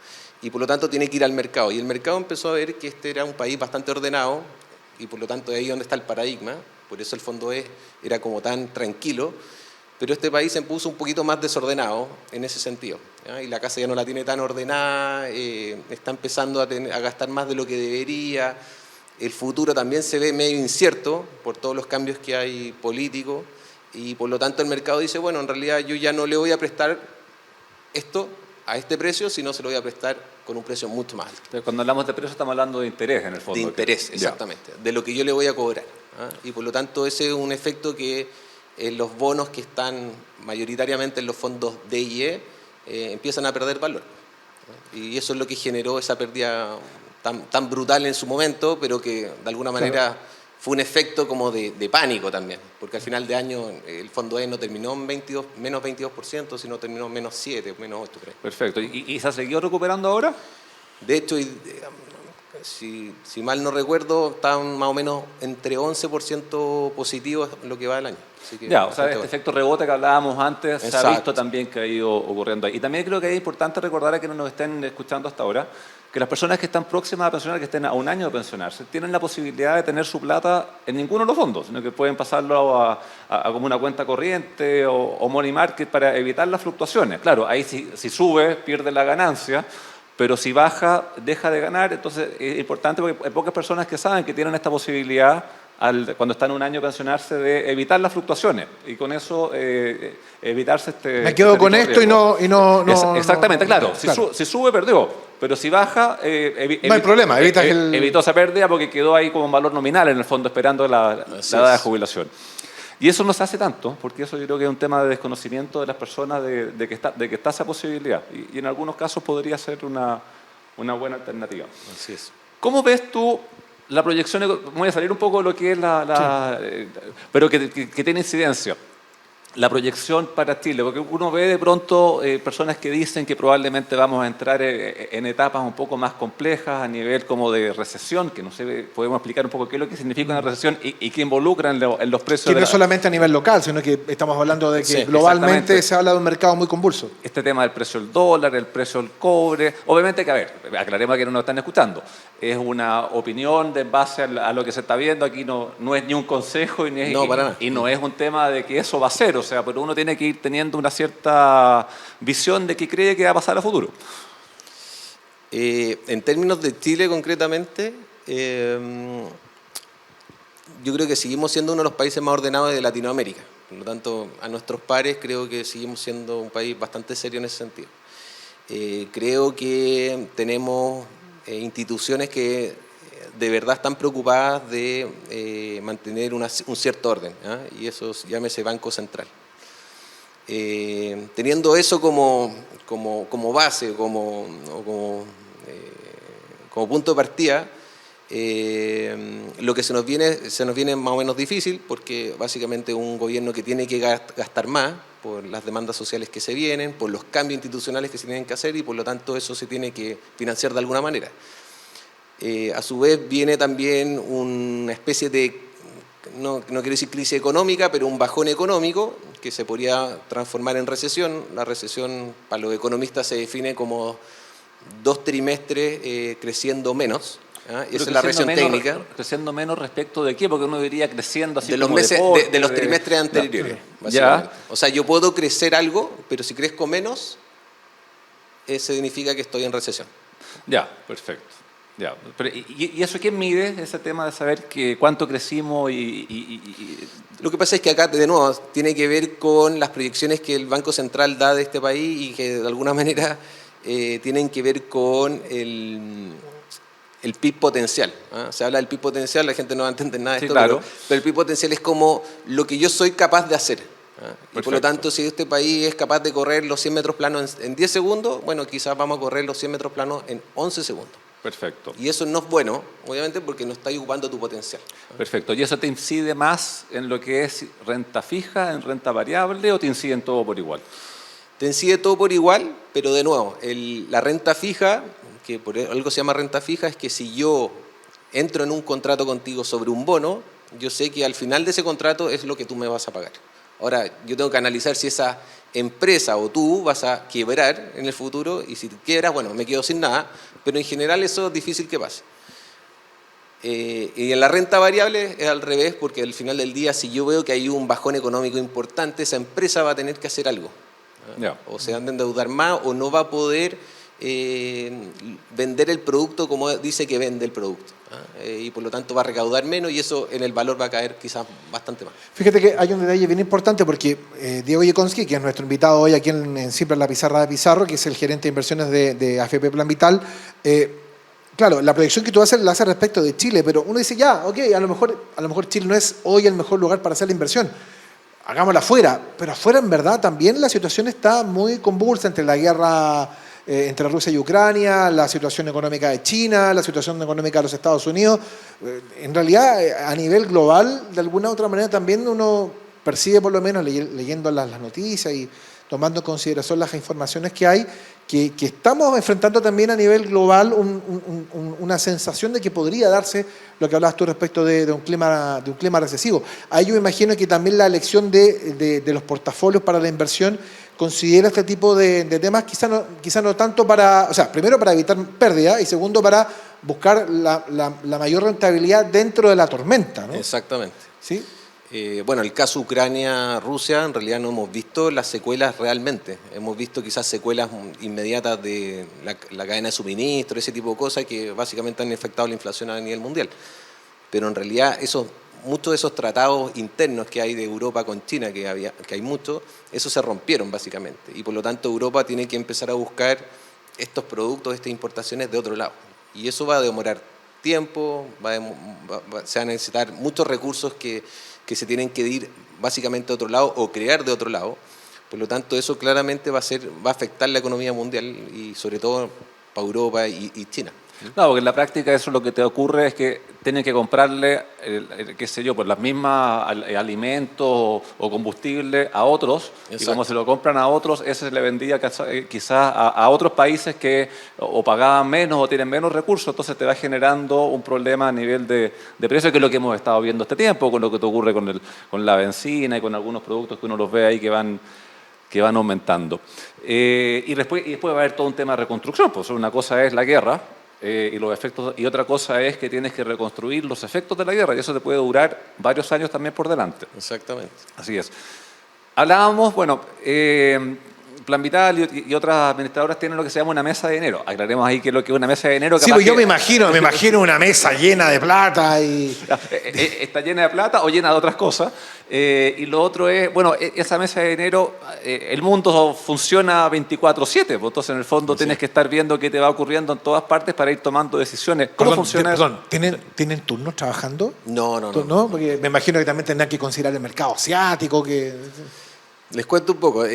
Speaker 4: Y por lo tanto tiene que ir al mercado, y el mercado empezó a ver que este era un país bastante ordenado, y por lo tanto de ahí donde está el paradigma. Por eso el fondo era como tan tranquilo, pero este país se puso un poquito más desordenado en ese sentido, ¿ya? Y la casa ya no la tiene tan ordenada, está empezando a gastar más de lo que debería, el futuro también se ve medio incierto por todos los cambios que hay políticos, y por lo tanto el mercado dice, bueno, en realidad yo ya no le voy a prestar esto a este precio, sino se lo voy a prestar con un precio mucho más alto.
Speaker 3: Entonces, cuando hablamos de precio estamos hablando de interés en el fondo.
Speaker 4: De interés, exactamente, de lo que yo le voy a cobrar, ¿ah? Y por lo tanto ese es un efecto que los bonos que están mayoritariamente en los fondos D y E empiezan a perder valor, ¿no? Y eso es lo que generó esa pérdida tan brutal en su momento, pero que de alguna manera fue un efecto como de pánico también, porque al final de año el fondo E no terminó en menos 22%, sino terminó en menos 7, menos 8, creo.
Speaker 3: Perfecto. ¿Y se ha seguido recuperando ahora?
Speaker 4: De hecho, si mal no recuerdo, están más o menos entre 11% positivos en lo que va del año. Así que
Speaker 3: Ya, o sea, este efecto rebote que hablábamos antes se ha
Speaker 4: Exacto.
Speaker 3: visto también que ha ido ocurriendo ahí. Y también creo que es importante recordar a quienes nos estén escuchando hasta ahora que las personas que están próximas a pensionar, que estén a un año de pensionarse, tienen la posibilidad de tener su plata en ninguno de los fondos, sino que pueden pasarlo a como una cuenta corriente o money market para evitar las fluctuaciones. Claro, ahí si sube, pierde la ganancia, pero si baja, deja de ganar. Entonces es importante porque hay pocas personas que saben que tienen esta posibilidad cuando están un año a pensionarse de evitar las fluctuaciones y con eso evitarse
Speaker 2: Me quedo con esto y no...
Speaker 3: Exactamente, claro.
Speaker 2: claro.
Speaker 3: Si sube, perdió. Pero si baja,
Speaker 2: no hay problema, evitas
Speaker 3: evitó esa pérdida porque quedó ahí como un valor nominal en el fondo esperando la edad de jubilación. Y eso no se hace tanto, porque eso yo creo que es un tema de desconocimiento de las personas de que está esa posibilidad. Y en algunos casos podría ser una buena alternativa.
Speaker 4: Así es.
Speaker 3: ¿Cómo ves tú la proyección? Voy a salir un poco de lo que es pero que tiene incidencia. La proyección para Chile, porque uno ve de pronto personas que dicen que probablemente vamos a entrar en etapas un poco más complejas a nivel como de recesión, que no sé, podemos explicar un poco qué es lo que significa una recesión y qué involucra en los precios.
Speaker 2: Que no es solamente a nivel local, sino que estamos hablando de que
Speaker 4: Sí,
Speaker 2: globalmente se habla de un mercado muy convulso.
Speaker 3: Este tema del precio del dólar, el precio del cobre, obviamente que, a ver, aclaremos que no nos están escuchando, es una opinión de base a lo que se está viendo, aquí no es ni un consejo y no es un tema de que eso va a ser, o sea, pero uno tiene que ir teniendo una cierta visión de qué cree que va a pasar a futuro.
Speaker 4: En términos de Chile concretamente, yo creo que seguimos siendo uno de los países más ordenados de Latinoamérica. Por lo tanto, a nuestros pares creo que seguimos siendo un país bastante serio en ese sentido. Creo que tenemos instituciones que de verdad están preocupadas de mantener un cierto orden, ¿ah? Y eso llámese Banco Central. Teniendo eso como base, como punto de partida, Lo que se nos viene más o menos difícil, porque básicamente un gobierno que tiene que gastar más por las demandas sociales que se vienen, por los cambios institucionales que se tienen que hacer, y por lo tanto eso se tiene que financiar de alguna manera. A su vez viene también una especie de, no quiero decir crisis económica, pero un bajón económico que se podría transformar en recesión. La recesión para los economistas se define como 2 trimestres creciendo menos. Esa es la recesión técnica.
Speaker 3: ¿Creciendo menos respecto de qué? Porque uno diría creciendo así
Speaker 4: de los
Speaker 3: como
Speaker 4: meses,
Speaker 3: deporte,
Speaker 4: de los trimestres anteriores.
Speaker 3: Ya.
Speaker 4: O sea, yo puedo crecer algo, pero si crezco menos, significa que estoy en recesión.
Speaker 3: Ya, perfecto. Ya. Pero, ¿y eso quién mide? Ese tema de saber cuánto crecimos
Speaker 4: Lo que pasa es que acá, de nuevo, tiene que ver con las proyecciones que el Banco Central da de este país y que de alguna manera tienen que ver con el PIB potencial. Se habla del PIB potencial, la gente no va a entender nada de
Speaker 3: Sí,
Speaker 4: esto,
Speaker 3: claro.
Speaker 4: pero el PIB potencial es como lo que yo soy capaz de hacer. Y por lo tanto, si este país es capaz de correr los 100 metros planos en 10 segundos, bueno, quizás vamos a correr los 100 metros planos en 11 segundos.
Speaker 3: Perfecto.
Speaker 4: Y eso no es bueno, obviamente, porque no estás ocupando tu potencial.
Speaker 3: Perfecto. ¿Y eso te incide más en lo que es renta fija, en renta variable, o te incide en todo por igual?
Speaker 4: Te incide todo por igual, pero de nuevo, la renta fija, que por algo se llama renta fija, es que si yo entro en un contrato contigo sobre un bono, yo sé que al final de ese contrato es lo que tú me vas a pagar. Ahora, yo tengo que analizar si esa empresa o tú vas a quebrar en el futuro, y si quiebras, bueno, me quedo sin nada, pero en general eso es difícil que pase. Y en la renta variable es al revés, porque al final del día, si yo veo que hay un bajón económico importante, esa empresa va a tener que hacer algo.
Speaker 3: Ya.
Speaker 4: O se van a endeudar más, o no va a poder vender el producto como dice que vende el producto. Y por lo tanto va a recaudar menos, y eso en el valor va a caer quizás bastante más.
Speaker 2: Fíjate que hay un detalle bien importante, porque Diego Yekonski, que es nuestro invitado hoy aquí en Siempre en la Pizarra de Pizarro, que es el gerente de inversiones de AFP Plan Vital, claro, la proyección que tú haces la haces respecto de Chile, pero uno dice, ya, ok, a lo mejor Chile no es hoy el mejor lugar para hacer la inversión. Hagámosla afuera, pero afuera en verdad también la situación está muy convulsa entre la guerra entre Rusia y Ucrania, la situación económica de China, la situación económica de los Estados Unidos. En realidad, a nivel global, de alguna u otra manera también uno percibe, por lo menos leyendo las noticias y tomando en consideración las informaciones que hay, que estamos enfrentando también a nivel global una sensación de que podría darse lo que hablabas tú respecto de un clima recesivo. Ahí yo me imagino que también la elección de los portafolios para la inversión considera este tipo de temas, quizá no tanto para, o sea, primero para evitar pérdida y segundo para buscar la mayor rentabilidad dentro de la tormenta, ¿no?
Speaker 4: Exactamente.
Speaker 2: ¿Sí?
Speaker 4: Bueno, el caso Ucrania-Rusia, en realidad no hemos visto las secuelas realmente. Hemos visto quizás secuelas inmediatas de la cadena de suministro, ese tipo de cosas que básicamente han afectado la inflación a nivel mundial. Pero en realidad muchos de esos tratados internos que hay de Europa con China, que hay muchos, esos se rompieron básicamente. Y por lo tanto Europa tiene que empezar a buscar estos productos, estas importaciones de otro lado. Y eso va a demorar tiempo, se van a necesitar muchos recursos que se tienen que ir básicamente a otro lado o crear de otro lado. Por lo tanto, eso claramente va a afectar la economía mundial y sobre todo para Europa y China.
Speaker 3: No, porque en la práctica eso lo que te ocurre es que tienen que comprarle, qué sé yo, pues las mismas alimentos o combustible a otros. Exacto. Y como se lo compran a otros, ese se le vendía quizás a otros países que o pagaban menos o tienen menos recursos, entonces te va generando un problema a nivel de precio, que es lo que hemos estado viendo este tiempo, con lo que te ocurre con la benzina y con algunos productos que uno los ve ahí que van aumentando. Y después va a haber todo un tema de reconstrucción, pues una cosa es la guerra, y los efectos, y otra cosa es que tienes que reconstruir los efectos de la guerra, y eso te puede durar varios años también por delante.
Speaker 4: Exactamente.
Speaker 3: Así es. Hablábamos, bueno, Plan Vital y otras administradoras tienen lo que se llama una mesa de dinero. Aclaremos ahí qué es lo que es una mesa de dinero.
Speaker 2: Sí, pues yo me imagino una mesa llena de plata y...
Speaker 3: Está llena de plata o llena de otras cosas. Y lo otro es, bueno, esa mesa de dinero, el mundo funciona 24/7, pues entonces en el fondo tienes que estar viendo qué te va ocurriendo en todas partes para ir tomando decisiones. ¿Cómo funciona eso?
Speaker 2: ¿Tienen turnos trabajando?
Speaker 4: No.
Speaker 2: Porque me imagino que también tendrán que considerar el mercado asiático, que...
Speaker 4: Les cuento un poco.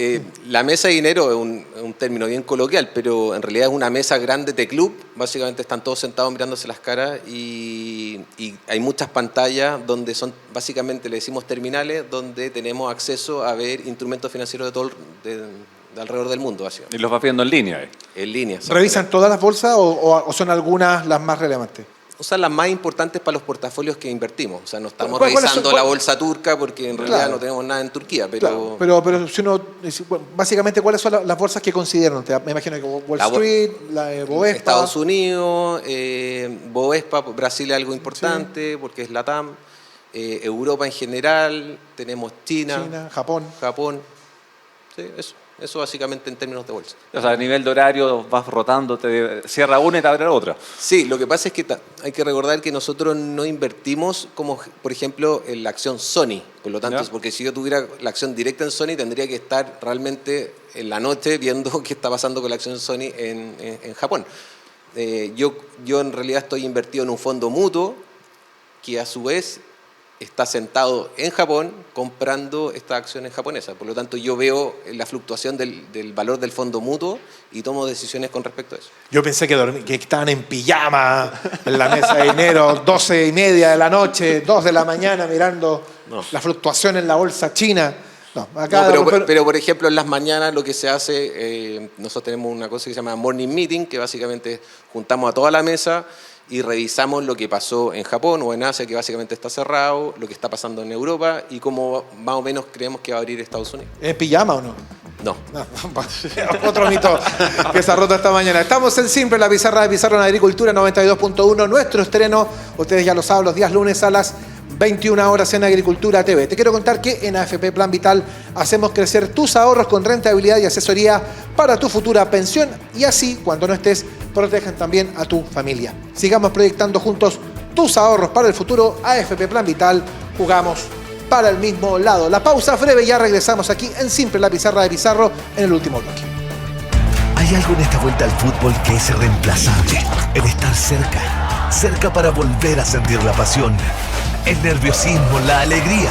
Speaker 4: La mesa de dinero es un término bien coloquial, pero en realidad es una mesa grande de club. Básicamente están todos sentados mirándose las caras y hay muchas pantallas donde son, básicamente le decimos terminales, donde tenemos acceso a ver instrumentos financieros de alrededor del mundo. Básicamente.
Speaker 3: Y los vas viendo en línea.
Speaker 4: En línea.
Speaker 2: ¿Revisan todas las bolsas o son algunas las más relevantes?
Speaker 4: O sea, las más importantes para los portafolios que invertimos. O sea, no estamos
Speaker 2: ¿Cuáles son-
Speaker 4: revisando la bolsa turca porque en realidad
Speaker 2: Claro.
Speaker 4: no tenemos nada en Turquía.
Speaker 2: Claro, pero si uno, bueno, básicamente, ¿cuáles son las bolsas que consideran? Me imagino que Wall
Speaker 4: La
Speaker 2: Street, la Bovespa.
Speaker 4: Estados Unidos, Bovespa, Brasil es algo importante porque es LATAM, Europa en general, tenemos China,
Speaker 2: Japón.
Speaker 4: Sí, eso básicamente en términos de bolsa.
Speaker 3: O sea, a nivel de horario vas rotando, te cierra una y te abre otra.
Speaker 4: Sí, lo que pasa es que hay que recordar que nosotros no invertimos como, por ejemplo, en la acción Sony. Por lo tanto,
Speaker 3: ¿Ya?
Speaker 4: porque si yo tuviera la acción directa en Sony, tendría que estar realmente en la noche viendo qué está pasando con la acción Sony en Japón. Yo en realidad estoy invertido en un fondo mutuo que a su vez está sentado en Japón comprando estas acciones japonesas. Por lo tanto, yo veo la fluctuación del valor del fondo mutuo y tomo decisiones con respecto a eso.
Speaker 2: Yo pensé que estaban en pijama en la mesa de dinero, 12:30 de la noche, 2 de la mañana, mirando la fluctuación en la bolsa china. No, acá
Speaker 4: pero, por ejemplo, en las mañanas lo que se hace, nosotros tenemos una cosa que se llama Morning Meeting, que básicamente juntamos a toda la mesa y revisamos lo que pasó en Japón o en Asia, que básicamente está cerrado, lo que está pasando en Europa y cómo más o menos creemos que va a abrir Estados Unidos.
Speaker 2: ¿En pijama o no?
Speaker 4: No.
Speaker 2: Otro mito que se ha roto esta mañana. Estamos en Simple, la pizarra de Pizarro en Agricultura 92.1. Nuestro estreno, ustedes ya lo saben, los días lunes a las 21 horas en Agricultura TV. Te quiero contar que en AFP Plan Vital hacemos crecer tus ahorros con rentabilidad y asesoría para tu futura pensión y así, cuando no estés, protejan también a tu familia. Sigamos proyectando juntos tus ahorros para el futuro. AFP Plan Vital, jugamos para el mismo lado. La pausa breve, ya regresamos aquí en Simple, la pizarra de Pizarro en el último bloque.
Speaker 5: Hay algo en esta vuelta al fútbol que es irreemplazable. El estar cerca. Cerca para volver a sentir la pasión, el nerviosismo, la alegría.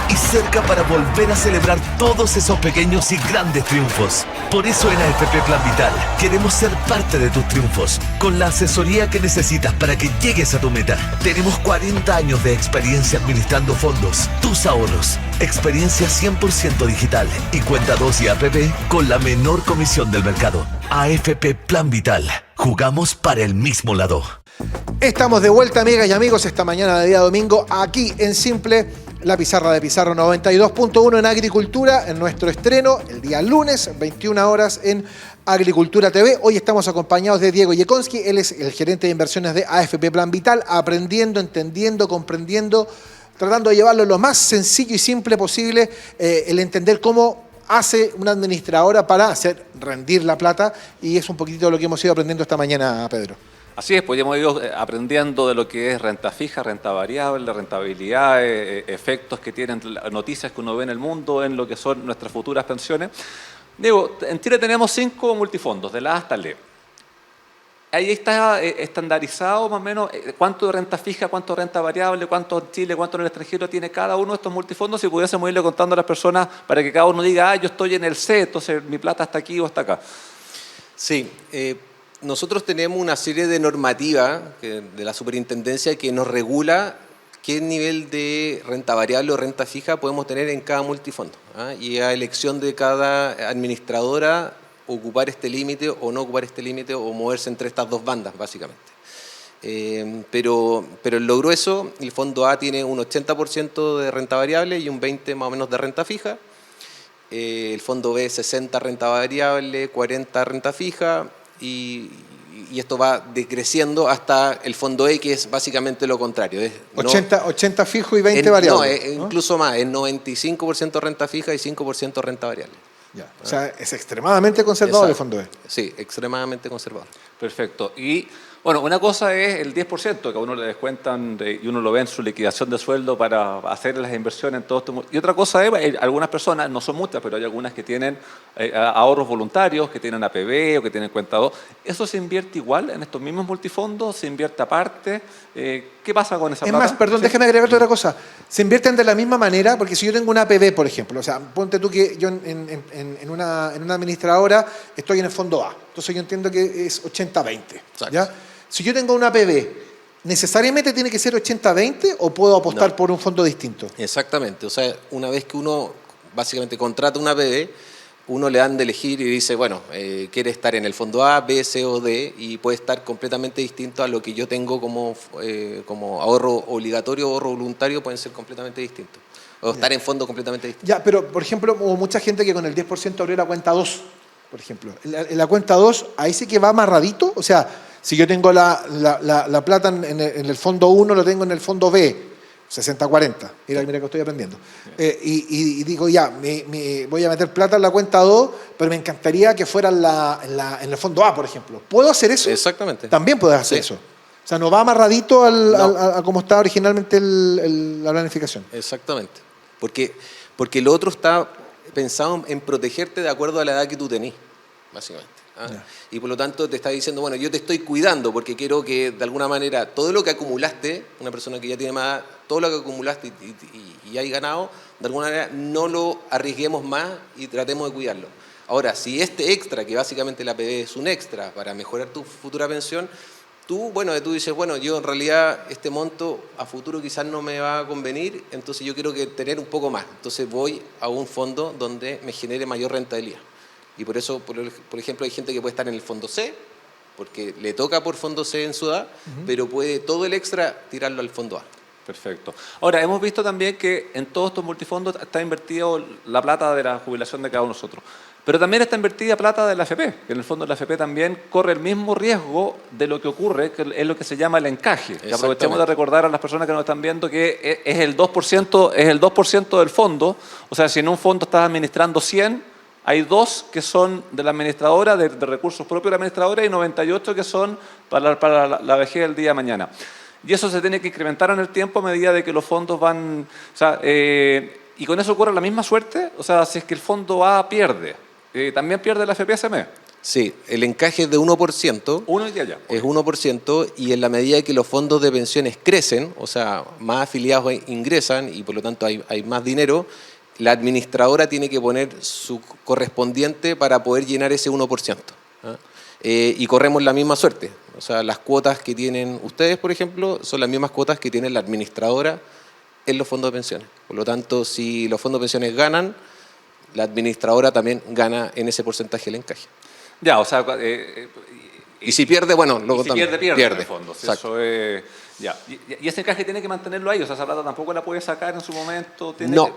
Speaker 5: Y cerca para volver a celebrar todos esos pequeños y grandes triunfos. Por eso en AFP Plan Vital queremos ser parte de tus triunfos, con la asesoría que necesitas para que llegues a tu meta. Tenemos 40 años de experiencia administrando fondos, tus ahorros, experiencia 100% digital y cuenta 2 y APP con la menor comisión del mercado. AFP Plan Vital, jugamos para el mismo lado.
Speaker 2: Estamos de vuelta, amigas y amigos, esta mañana de día domingo, aquí en Simple, la pizarra de Pizarro 92.1 en Agricultura, en nuestro estreno, el día lunes, 21 horas en Agricultura TV. Hoy estamos acompañados de Diego Yekonski, él es el gerente de inversiones de AFP Plan Vital, aprendiendo, entendiendo, comprendiendo, tratando de llevarlo lo más sencillo y simple posible, el entender cómo hace una administradora para hacer rendir la plata, y es un poquitito lo que hemos ido aprendiendo esta mañana, Pedro.
Speaker 3: Así es, pues ya hemos ido aprendiendo de lo que es renta fija, renta variable, rentabilidad, efectos que tienen noticias que uno ve en el mundo en lo que son nuestras futuras pensiones. Diego, en Chile tenemos 5 multifondos, de la A hasta la E. Ahí está estandarizado más o menos cuánto de renta fija, cuánto de renta variable, cuánto en Chile, cuánto en el extranjero tiene cada uno de estos multifondos, si pudiésemos irle contando a las personas para que cada uno diga, yo estoy en el C, entonces mi plata está aquí o está acá.
Speaker 4: Sí, nosotros tenemos una serie de normativas de la superintendencia que nos regula qué nivel de renta variable o renta fija podemos tener en cada multifondo, ¿ah? Y a elección de cada administradora ocupar este límite o no ocupar este límite o moverse entre estas dos bandas, básicamente. Pero en lo grueso, el fondo A tiene un 80% de renta variable y un 20% más o menos de renta fija. El fondo B 60 renta variable, 40 renta fija y esto va decreciendo hasta el fondo E, que es básicamente lo contrario. Es
Speaker 2: 80 fijo y 20 variable.
Speaker 4: No, incluso más, es 95% renta fija y 5% renta variable.
Speaker 2: Ya. O sea, es extremadamente conservador el fondo E.
Speaker 4: Sí, extremadamente conservador.
Speaker 3: Perfecto. Y Bueno, una cosa es el 10% que a uno le descuentan y uno lo ve en su liquidación de sueldo para hacer las inversiones en todo esto. Y otra cosa es, algunas personas, no son muchas, pero hay algunas que tienen ahorros voluntarios, que tienen APB o que tienen cuenta 2. ¿Eso se invierte igual en estos mismos multifondos? ¿Se invierte aparte? ¿Qué pasa con esa plata?
Speaker 2: Es más, perdón,
Speaker 3: ¿Sí?
Speaker 2: déjame agregarte otra cosa. Se invierten de la misma manera, porque si yo tengo una APB, por ejemplo, o sea, ponte tú que yo en una administradora estoy en el fondo A, entonces yo entiendo que es 80-20, ¿ya? Si yo tengo una APB, ¿necesariamente tiene que ser 80-20 o puedo apostar por un fondo distinto?
Speaker 4: Exactamente, o sea, una vez que uno básicamente contrata una APB, uno le dan de elegir y dice, bueno, quiere estar en el fondo A, B, C o D, y puede estar completamente distinto a lo que yo tengo como ahorro obligatorio o ahorro voluntario, pueden ser completamente distintos. O estar en fondo completamente distinto.
Speaker 2: Ya, pero por ejemplo, hubo mucha gente que con el 10% abrió la cuenta 2, por ejemplo. En la cuenta 2, ahí sí que va amarradito, o sea, si yo tengo la plata en el fondo 1, lo tengo en el fondo B, 60-40. Mira que estoy aprendiendo. Y digo, ya, voy a meter plata en la cuenta 2, pero me encantaría que fuera en el fondo A, por ejemplo. ¿Puedo hacer eso?
Speaker 4: Exactamente.
Speaker 2: También puedes hacer eso. O sea, no va amarradito a como estaba originalmente la planificación.
Speaker 4: Exactamente. Porque lo otro está pensado en protegerte de acuerdo a la edad que tú tenés, básicamente. Y por lo tanto te está diciendo, bueno, yo te estoy cuidando porque quiero que de alguna manera todo lo que acumulaste, una persona que ya tiene más edad, todo lo que acumulaste y hay ganado, de alguna manera no lo arriesguemos más y tratemos de cuidarlo. Ahora, si este extra, que básicamente la APB es un extra para mejorar tu futura pensión, tú dices, bueno, yo en realidad este monto a futuro quizás no me va a convenir, entonces yo quiero tener un poco más. Entonces voy a un fondo donde me genere mayor rentabilidad. Y por eso, por ejemplo, hay gente que puede estar en el fondo C, porque le toca por fondo C en su edad, pero puede todo el extra tirarlo al fondo A.
Speaker 3: Perfecto. Ahora, hemos visto también que en todos estos multifondos está invertido la plata de la jubilación de cada uno de nosotros. Pero también está invertida plata de la AFP, que en el fondo la AFP también corre el mismo riesgo de lo que ocurre, que es lo que se llama el encaje. Que aprovechemos de recordar a las personas que nos están viendo que es el 2% del fondo. O sea, si en un fondo estás administrando 100, hay 2 que son de la administradora, de recursos propios de la administradora, y 98 que son para la vejez del día de mañana. Y eso se tiene que incrementar en el tiempo a medida de que los fondos van... O sea, y con eso ocurre la misma suerte. O sea, si es que el fondo A pierde, ¿también pierde la FPSM?
Speaker 4: Sí, el encaje es de 1%.
Speaker 3: Uno y de allá.
Speaker 4: Es 1%, y en la medida que los fondos de pensiones crecen, o sea, más afiliados ingresan y por lo tanto hay más dinero, la administradora tiene que poner su correspondiente para poder llenar ese 1%. Y corremos la misma suerte. O sea, las cuotas que tienen ustedes, por ejemplo, son las mismas cuotas que tiene la administradora en los fondos de pensiones. Por lo tanto, si los fondos de pensiones ganan, la administradora también gana en ese porcentaje el encaje.
Speaker 3: Ya, o sea...
Speaker 4: y si pierde, bueno, luego
Speaker 3: si
Speaker 4: también
Speaker 3: pierde en el fondo. Si
Speaker 4: Exacto.
Speaker 3: eso es... Ya. Y ese encaje tiene que mantenerlo ahí, o sea, esa plata tampoco la puede sacar en su momento.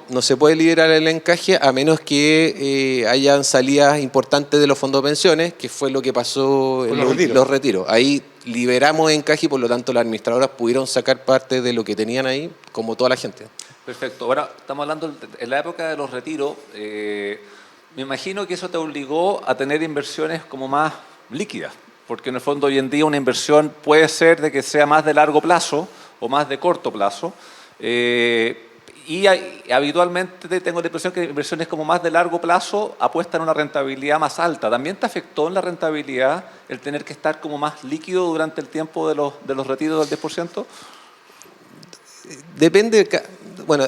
Speaker 4: No se puede liberar el encaje a menos que hayan salidas importantes de los fondos de pensiones, que fue lo que pasó en los retiros. Ahí liberamos encaje y por lo tanto las administradoras pudieron sacar parte de lo que tenían ahí, como toda la gente.
Speaker 3: Perfecto. Ahora, estamos hablando en la época de los retiros, me imagino que eso te obligó a tener inversiones como más líquidas. Porque en el fondo hoy en día una inversión puede ser de que sea más de largo plazo o más de corto plazo. Y habitualmente tengo la impresión que inversiones como más de largo plazo apuestan a una rentabilidad más alta. ¿También te afectó en la rentabilidad el tener que estar como más líquido durante el tiempo de los retiros del 10%?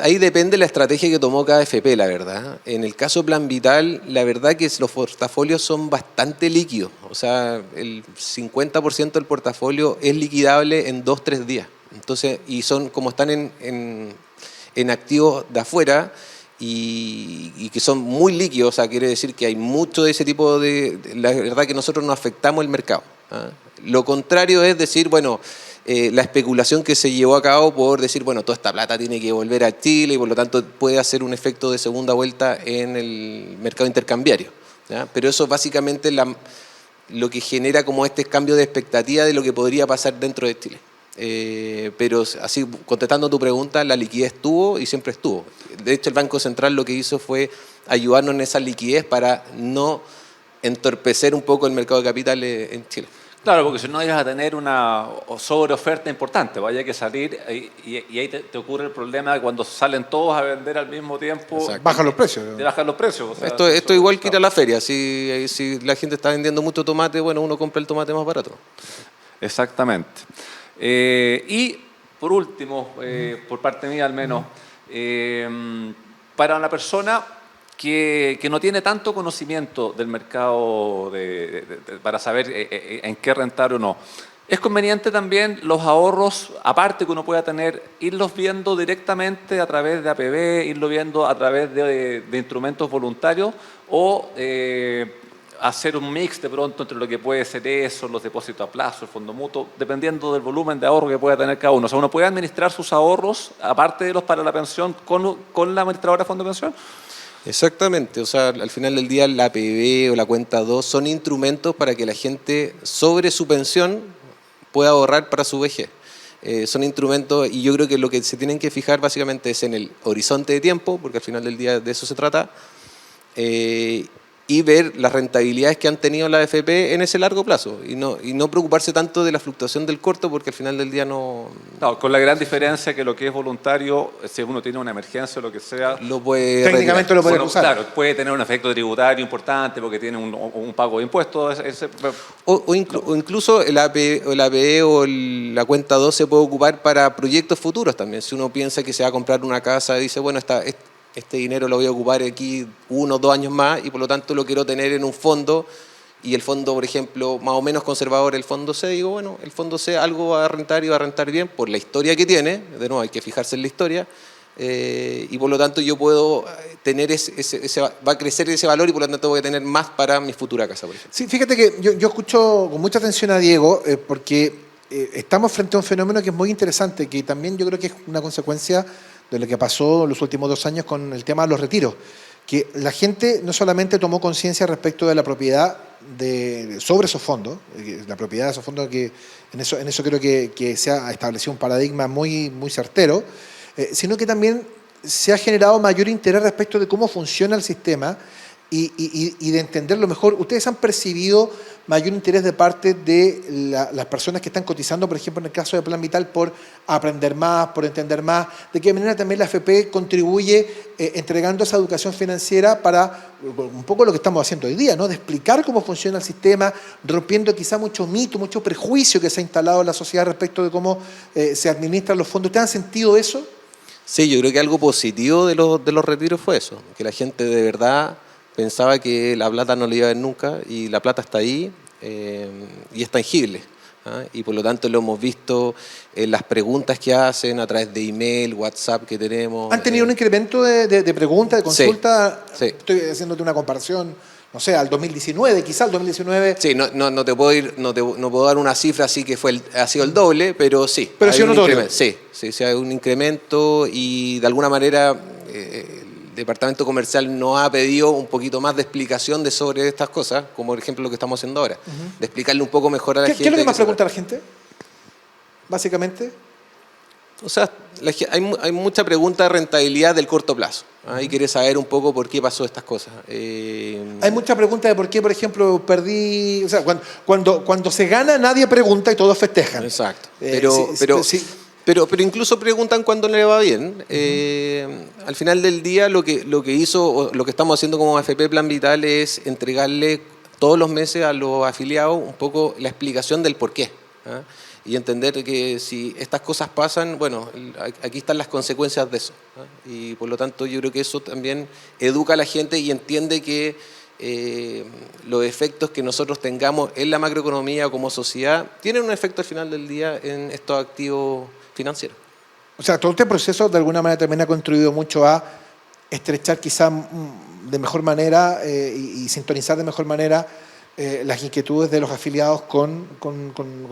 Speaker 4: Ahí depende la estrategia que tomó cada FP, la verdad. En el caso Plan Vital, la verdad que los portafolios son bastante líquidos. O sea, el 50% del portafolio es liquidable en 2-3 días. Entonces, y son como están en activos de afuera y que son muy líquidos, o sea, quiere decir que hay mucho de ese tipo la verdad que nosotros no afectamos el mercado. Lo contrario es decir, la especulación que se llevó a cabo por decir, toda esta plata tiene que volver a Chile y por lo tanto puede hacer un efecto de segunda vuelta en el mercado intercambiario, ¿ya? Pero eso básicamente lo que genera como este cambio de expectativa de lo que podría pasar dentro de Chile. Pero así, contestando tu pregunta, la liquidez estuvo y siempre estuvo. De hecho, el Banco Central lo que hizo fue ayudarnos en esa liquidez para no entorpecer un poco el mercado de capitales en Chile.
Speaker 3: Claro, porque si no ibas a tener una sobreoferta importante, vaya que salir y ahí te ocurre el problema de cuando salen todos a vender al mismo tiempo.
Speaker 4: Exacto.
Speaker 2: Bajan los precios.
Speaker 3: Te bajan los precios. O sea,
Speaker 4: Esto igual que ir a la feria. Si la gente está vendiendo mucho tomate, bueno, uno compra el tomate más barato.
Speaker 3: Exactamente. Y por último, por parte mía al menos, para una persona que no tiene tanto conocimiento del mercado para saber en qué rentar o no, es conveniente también los ahorros, aparte que uno pueda tener, irlos viendo directamente a través de APB, irlo viendo a través de instrumentos voluntarios o hacer un mix de pronto entre lo que puede ser eso, los depósitos a plazo, el fondo mutuo, dependiendo del volumen de ahorro que pueda tener cada uno. O sea, uno puede administrar sus ahorros, aparte de los para la pensión, con la administradora de fondo de pensión.
Speaker 4: Exactamente, o sea, al final del día la APB o la cuenta 2 son instrumentos para que la gente sobre su pensión pueda ahorrar para su vejez. Son instrumentos y yo creo que lo que se tienen que fijar básicamente es en el horizonte de tiempo, porque al final del día de eso se trata, y ver las rentabilidades que han tenido la AFP en ese largo plazo y no preocuparse tanto de la fluctuación del corto porque al final del día no,
Speaker 3: con la gran diferencia que lo que es voluntario, si uno tiene una emergencia o lo que sea,
Speaker 4: lo puede
Speaker 2: técnicamente
Speaker 4: retirar.
Speaker 2: lo puede
Speaker 3: bueno,
Speaker 2: usar.
Speaker 3: claro, puede tener un efecto tributario importante porque tiene un pago de impuestos.
Speaker 4: O incluso el APE o la cuenta 2 se puede ocupar para proyectos futuros también. Si uno piensa que se va a comprar una casa y dice, bueno, este dinero lo voy a ocupar aquí 1 o 2 años más y por lo tanto lo quiero tener en un fondo y el fondo, por ejemplo, más o menos conservador, el fondo C, digo, bueno, el fondo C algo va a rentar y va a rentar bien por la historia que tiene, de nuevo hay que fijarse en la historia, y por lo tanto yo puedo tener va a crecer ese valor y por lo tanto voy a tener más para mi futura casa, por ejemplo.
Speaker 2: Sí, fíjate que yo escucho con mucha atención a Diego porque estamos frente a un fenómeno que es muy interesante, que también yo creo que es una consecuencia de lo que pasó en los últimos 2 años con el tema de los retiros, que la gente no solamente tomó conciencia respecto de la propiedad sobre esos fondos, la propiedad de esos fondos, que en eso creo que se ha establecido un paradigma muy, muy certero, sino que también se ha generado mayor interés respecto de cómo funciona el sistema y de entenderlo mejor. ¿Ustedes han percibido mayor interés de parte de las personas que están cotizando, por ejemplo, en el caso de Plan Vital, por aprender más, por entender más? ¿De qué manera también la AFP contribuye entregando esa educación financiera para un poco lo que estamos haciendo hoy día, ¿no? De explicar cómo funciona el sistema, rompiendo quizá mucho mito, mucho prejuicio que se ha instalado en la sociedad respecto de cómo se administran los fondos? ¿Ustedes han sentido eso?
Speaker 4: Sí, yo creo que algo positivo de los retiros fue eso, que la gente de verdad pensaba que la plata no le iba a ver nunca y la plata está ahí y es tangible. Y por lo tanto lo hemos visto en las preguntas que hacen a través de email, WhatsApp que tenemos.
Speaker 2: ¿Han tenido un incremento de preguntas, de consultas?
Speaker 4: Sí.
Speaker 2: Estoy haciéndote una comparación, no sé, al 2019, quizá al 2019.
Speaker 4: Sí, no te puedo dar una cifra así que ha sido el doble, pero sí.
Speaker 2: Pero sí, notorio.
Speaker 4: Sí, hay un incremento y de alguna manera el departamento comercial nos ha pedido un poquito más de explicación sobre estas cosas, como por ejemplo lo que estamos haciendo ahora, de explicarle un poco mejor a la gente.
Speaker 2: ¿Qué es lo que más pregunta la gente? Básicamente.
Speaker 4: O sea, hay mucha pregunta de rentabilidad del corto plazo. Y quiere saber un poco por qué pasó estas cosas.
Speaker 2: Hay mucha pregunta de por qué, por ejemplo, perdí... O sea, cuando se gana nadie pregunta y todos festejan.
Speaker 4: Exacto.
Speaker 2: Pero
Speaker 4: Pero incluso preguntan cuándo le va bien. Al final del día lo que hizo, o lo que estamos haciendo como AFP Plan Vital es entregarle todos los meses a los afiliados un poco la explicación del por qué. Y entender que si estas cosas pasan, bueno, aquí están las consecuencias de eso. Y por lo tanto yo creo que eso también educa a la gente y entiende que los efectos que nosotros tengamos en la macroeconomía como sociedad tienen un efecto al final del día en estos activos financieros.
Speaker 2: O sea, todo este proceso de alguna manera también ha contribuido mucho a estrechar quizá de mejor manera y sintonizar de mejor manera las inquietudes de los afiliados con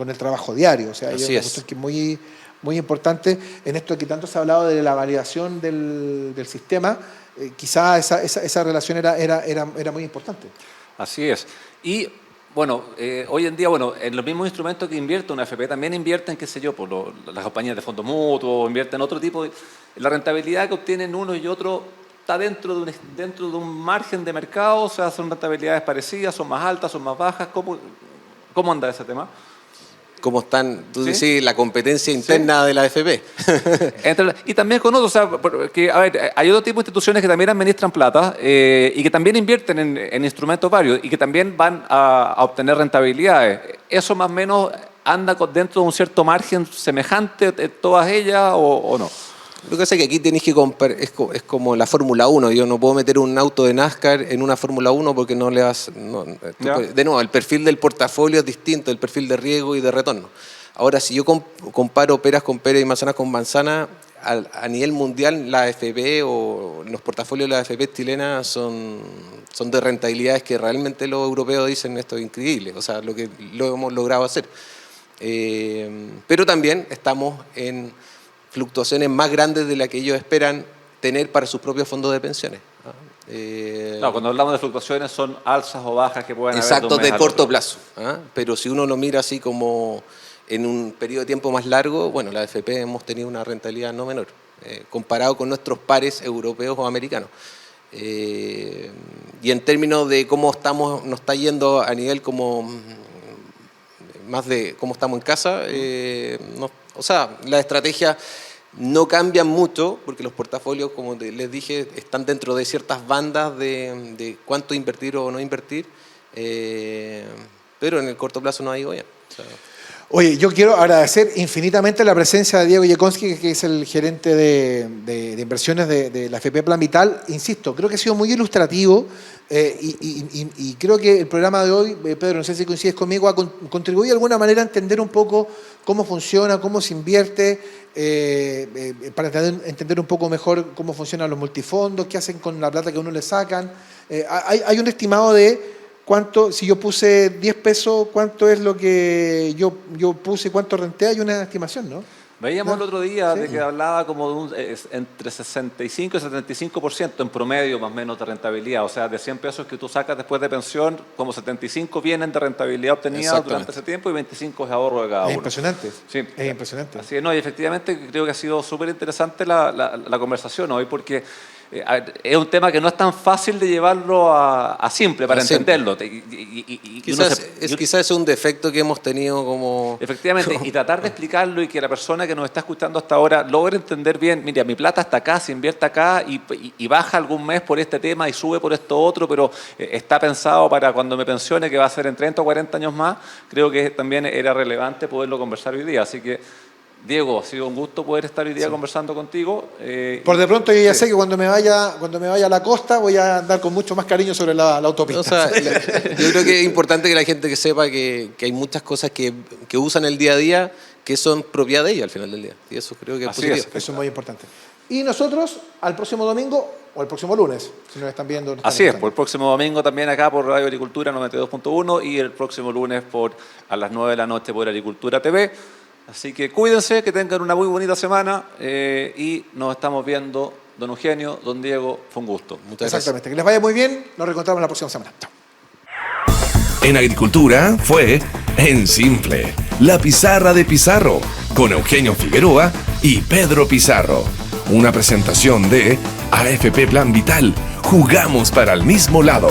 Speaker 2: el trabajo diario. O sea,
Speaker 4: Así
Speaker 2: hay una
Speaker 4: es.
Speaker 2: cuestión que es muy, muy importante en esto que tanto se ha hablado de la validación del sistema. Quizá esa relación era muy importante.
Speaker 3: Así es. Y bueno, hoy en día, en los mismos instrumentos que invierte una AFP, también invierten, qué sé yo, las compañías de fondos mutuos, invierten otro tipo de... La rentabilidad que obtienen uno y otro está dentro de un margen de mercado, o sea, son rentabilidades parecidas, son más altas, son más bajas. ¿Cómo ¿Cómo anda ese tema?
Speaker 4: ¿Cómo están? Tú
Speaker 3: ¿Sí?
Speaker 4: decís la competencia interna de la AFP.
Speaker 3: Y también con otros, o sea, porque, a ver, hay otro tipo de instituciones que también administran plata y que también invierten en instrumentos varios y que también van a obtener rentabilidades. ¿Eso más o menos anda dentro de un cierto margen semejante de todas ellas o no?
Speaker 4: Lo que pasa es que aquí tenés que comprar, es como la Fórmula 1. Yo no puedo meter un auto de NASCAR en una Fórmula 1 porque no le vas... de nuevo, el perfil del portafolio es distinto, el perfil de riesgo y de retorno. Ahora, si yo comparo peras con peras y manzanas con manzanas, a nivel mundial la AFP o los portafolios de la AFP chilena son de rentabilidades que realmente los europeos dicen esto es increíble, o sea, lo hemos logrado hacer. Pero también estamos en fluctuaciones más grandes de las que ellos esperan tener para sus propios fondos de pensiones.
Speaker 3: Claro, cuando hablamos de fluctuaciones son alzas o bajas que pueden haber.
Speaker 4: Exacto, de corto plazo. Pero si uno lo mira así como en un periodo de tiempo más largo, bueno, la AFP hemos tenido una rentabilidad no menor, comparado con nuestros pares europeos o americanos. Y en términos de cómo nos está yendo a nivel como más de cómo estamos en casa, o sea, la estrategia no cambia mucho porque los portafolios, como les dije, están dentro de ciertas bandas de cuánto invertir o no invertir, pero en el corto plazo no ha ido bien. O sea,
Speaker 2: Oye, yo quiero agradecer infinitamente la presencia de Diego Jaconski, que es el gerente de inversiones de la AFP Plan Vital. Insisto, creo que ha sido muy ilustrativo y creo que el programa de hoy, Pedro, no sé si coincides conmigo, ha contribuido de alguna manera a entender un poco cómo funciona, cómo se invierte, para entender un poco mejor cómo funcionan los multifondos, qué hacen con la plata que uno le sacan. Hay un estimado de cuánto, si yo puse 10 pesos, cuánto es lo que yo puse, cuánto renté, hay una estimación, ¿no?
Speaker 3: Veíamos el otro día
Speaker 2: Sí.
Speaker 3: de que hablaba como de entre 65 y 75% en promedio más o menos de rentabilidad. O sea, de 100 pesos que tú sacas después de pensión, como 75 vienen de rentabilidad obtenida durante ese tiempo y 25 es ahorro de cada uno.
Speaker 2: Es impresionante.
Speaker 3: Sí.
Speaker 2: Es impresionante.
Speaker 3: Así es, no, y efectivamente creo que ha sido súper interesante la conversación hoy porque es un tema que no es tan fácil de llevarlo a simple para entenderlo.
Speaker 4: quizás es un defecto que hemos tenido como...
Speaker 3: Efectivamente, y tratar de explicarlo y que la persona que nos está escuchando hasta ahora logre entender bien, mira, mi plata está acá, se invierte acá y baja algún mes por este tema y sube por esto otro, pero está pensado para cuando me pensione, que va a ser en 30 o 40 años más, creo que también era relevante poderlo conversar hoy día. Así que, Diego, ha sido un gusto poder estar hoy día conversando contigo.
Speaker 2: Por de pronto yo ya sé que cuando me vaya a la costa voy a andar con mucho más cariño sobre la autopista.
Speaker 4: O sea, yo creo que es importante que la gente que sepa que hay muchas cosas que usan el día a día que son propiedad de ellos al final del día. Y eso creo que es positivo.
Speaker 2: Eso es muy importante. Y nosotros, al próximo domingo o el próximo lunes, si nos están viendo.
Speaker 3: Así es, por el próximo domingo también acá por Radio Agricultura 92.1 y el próximo lunes a las 9 de la noche por Agricultura TV. Así que cuídense, que tengan una muy bonita semana y nos estamos viendo, don Eugenio, don Diego, fue un gusto.
Speaker 2: Muchas gracias. Que les vaya muy bien, nos reencontramos la próxima semana. Chao.
Speaker 1: En Agricultura fue En Simple, la pizarra de Pizarro, con Eugenio Figueroa y Pedro Pizarro. Una presentación de AFP Plan Vital, jugamos para el mismo lado.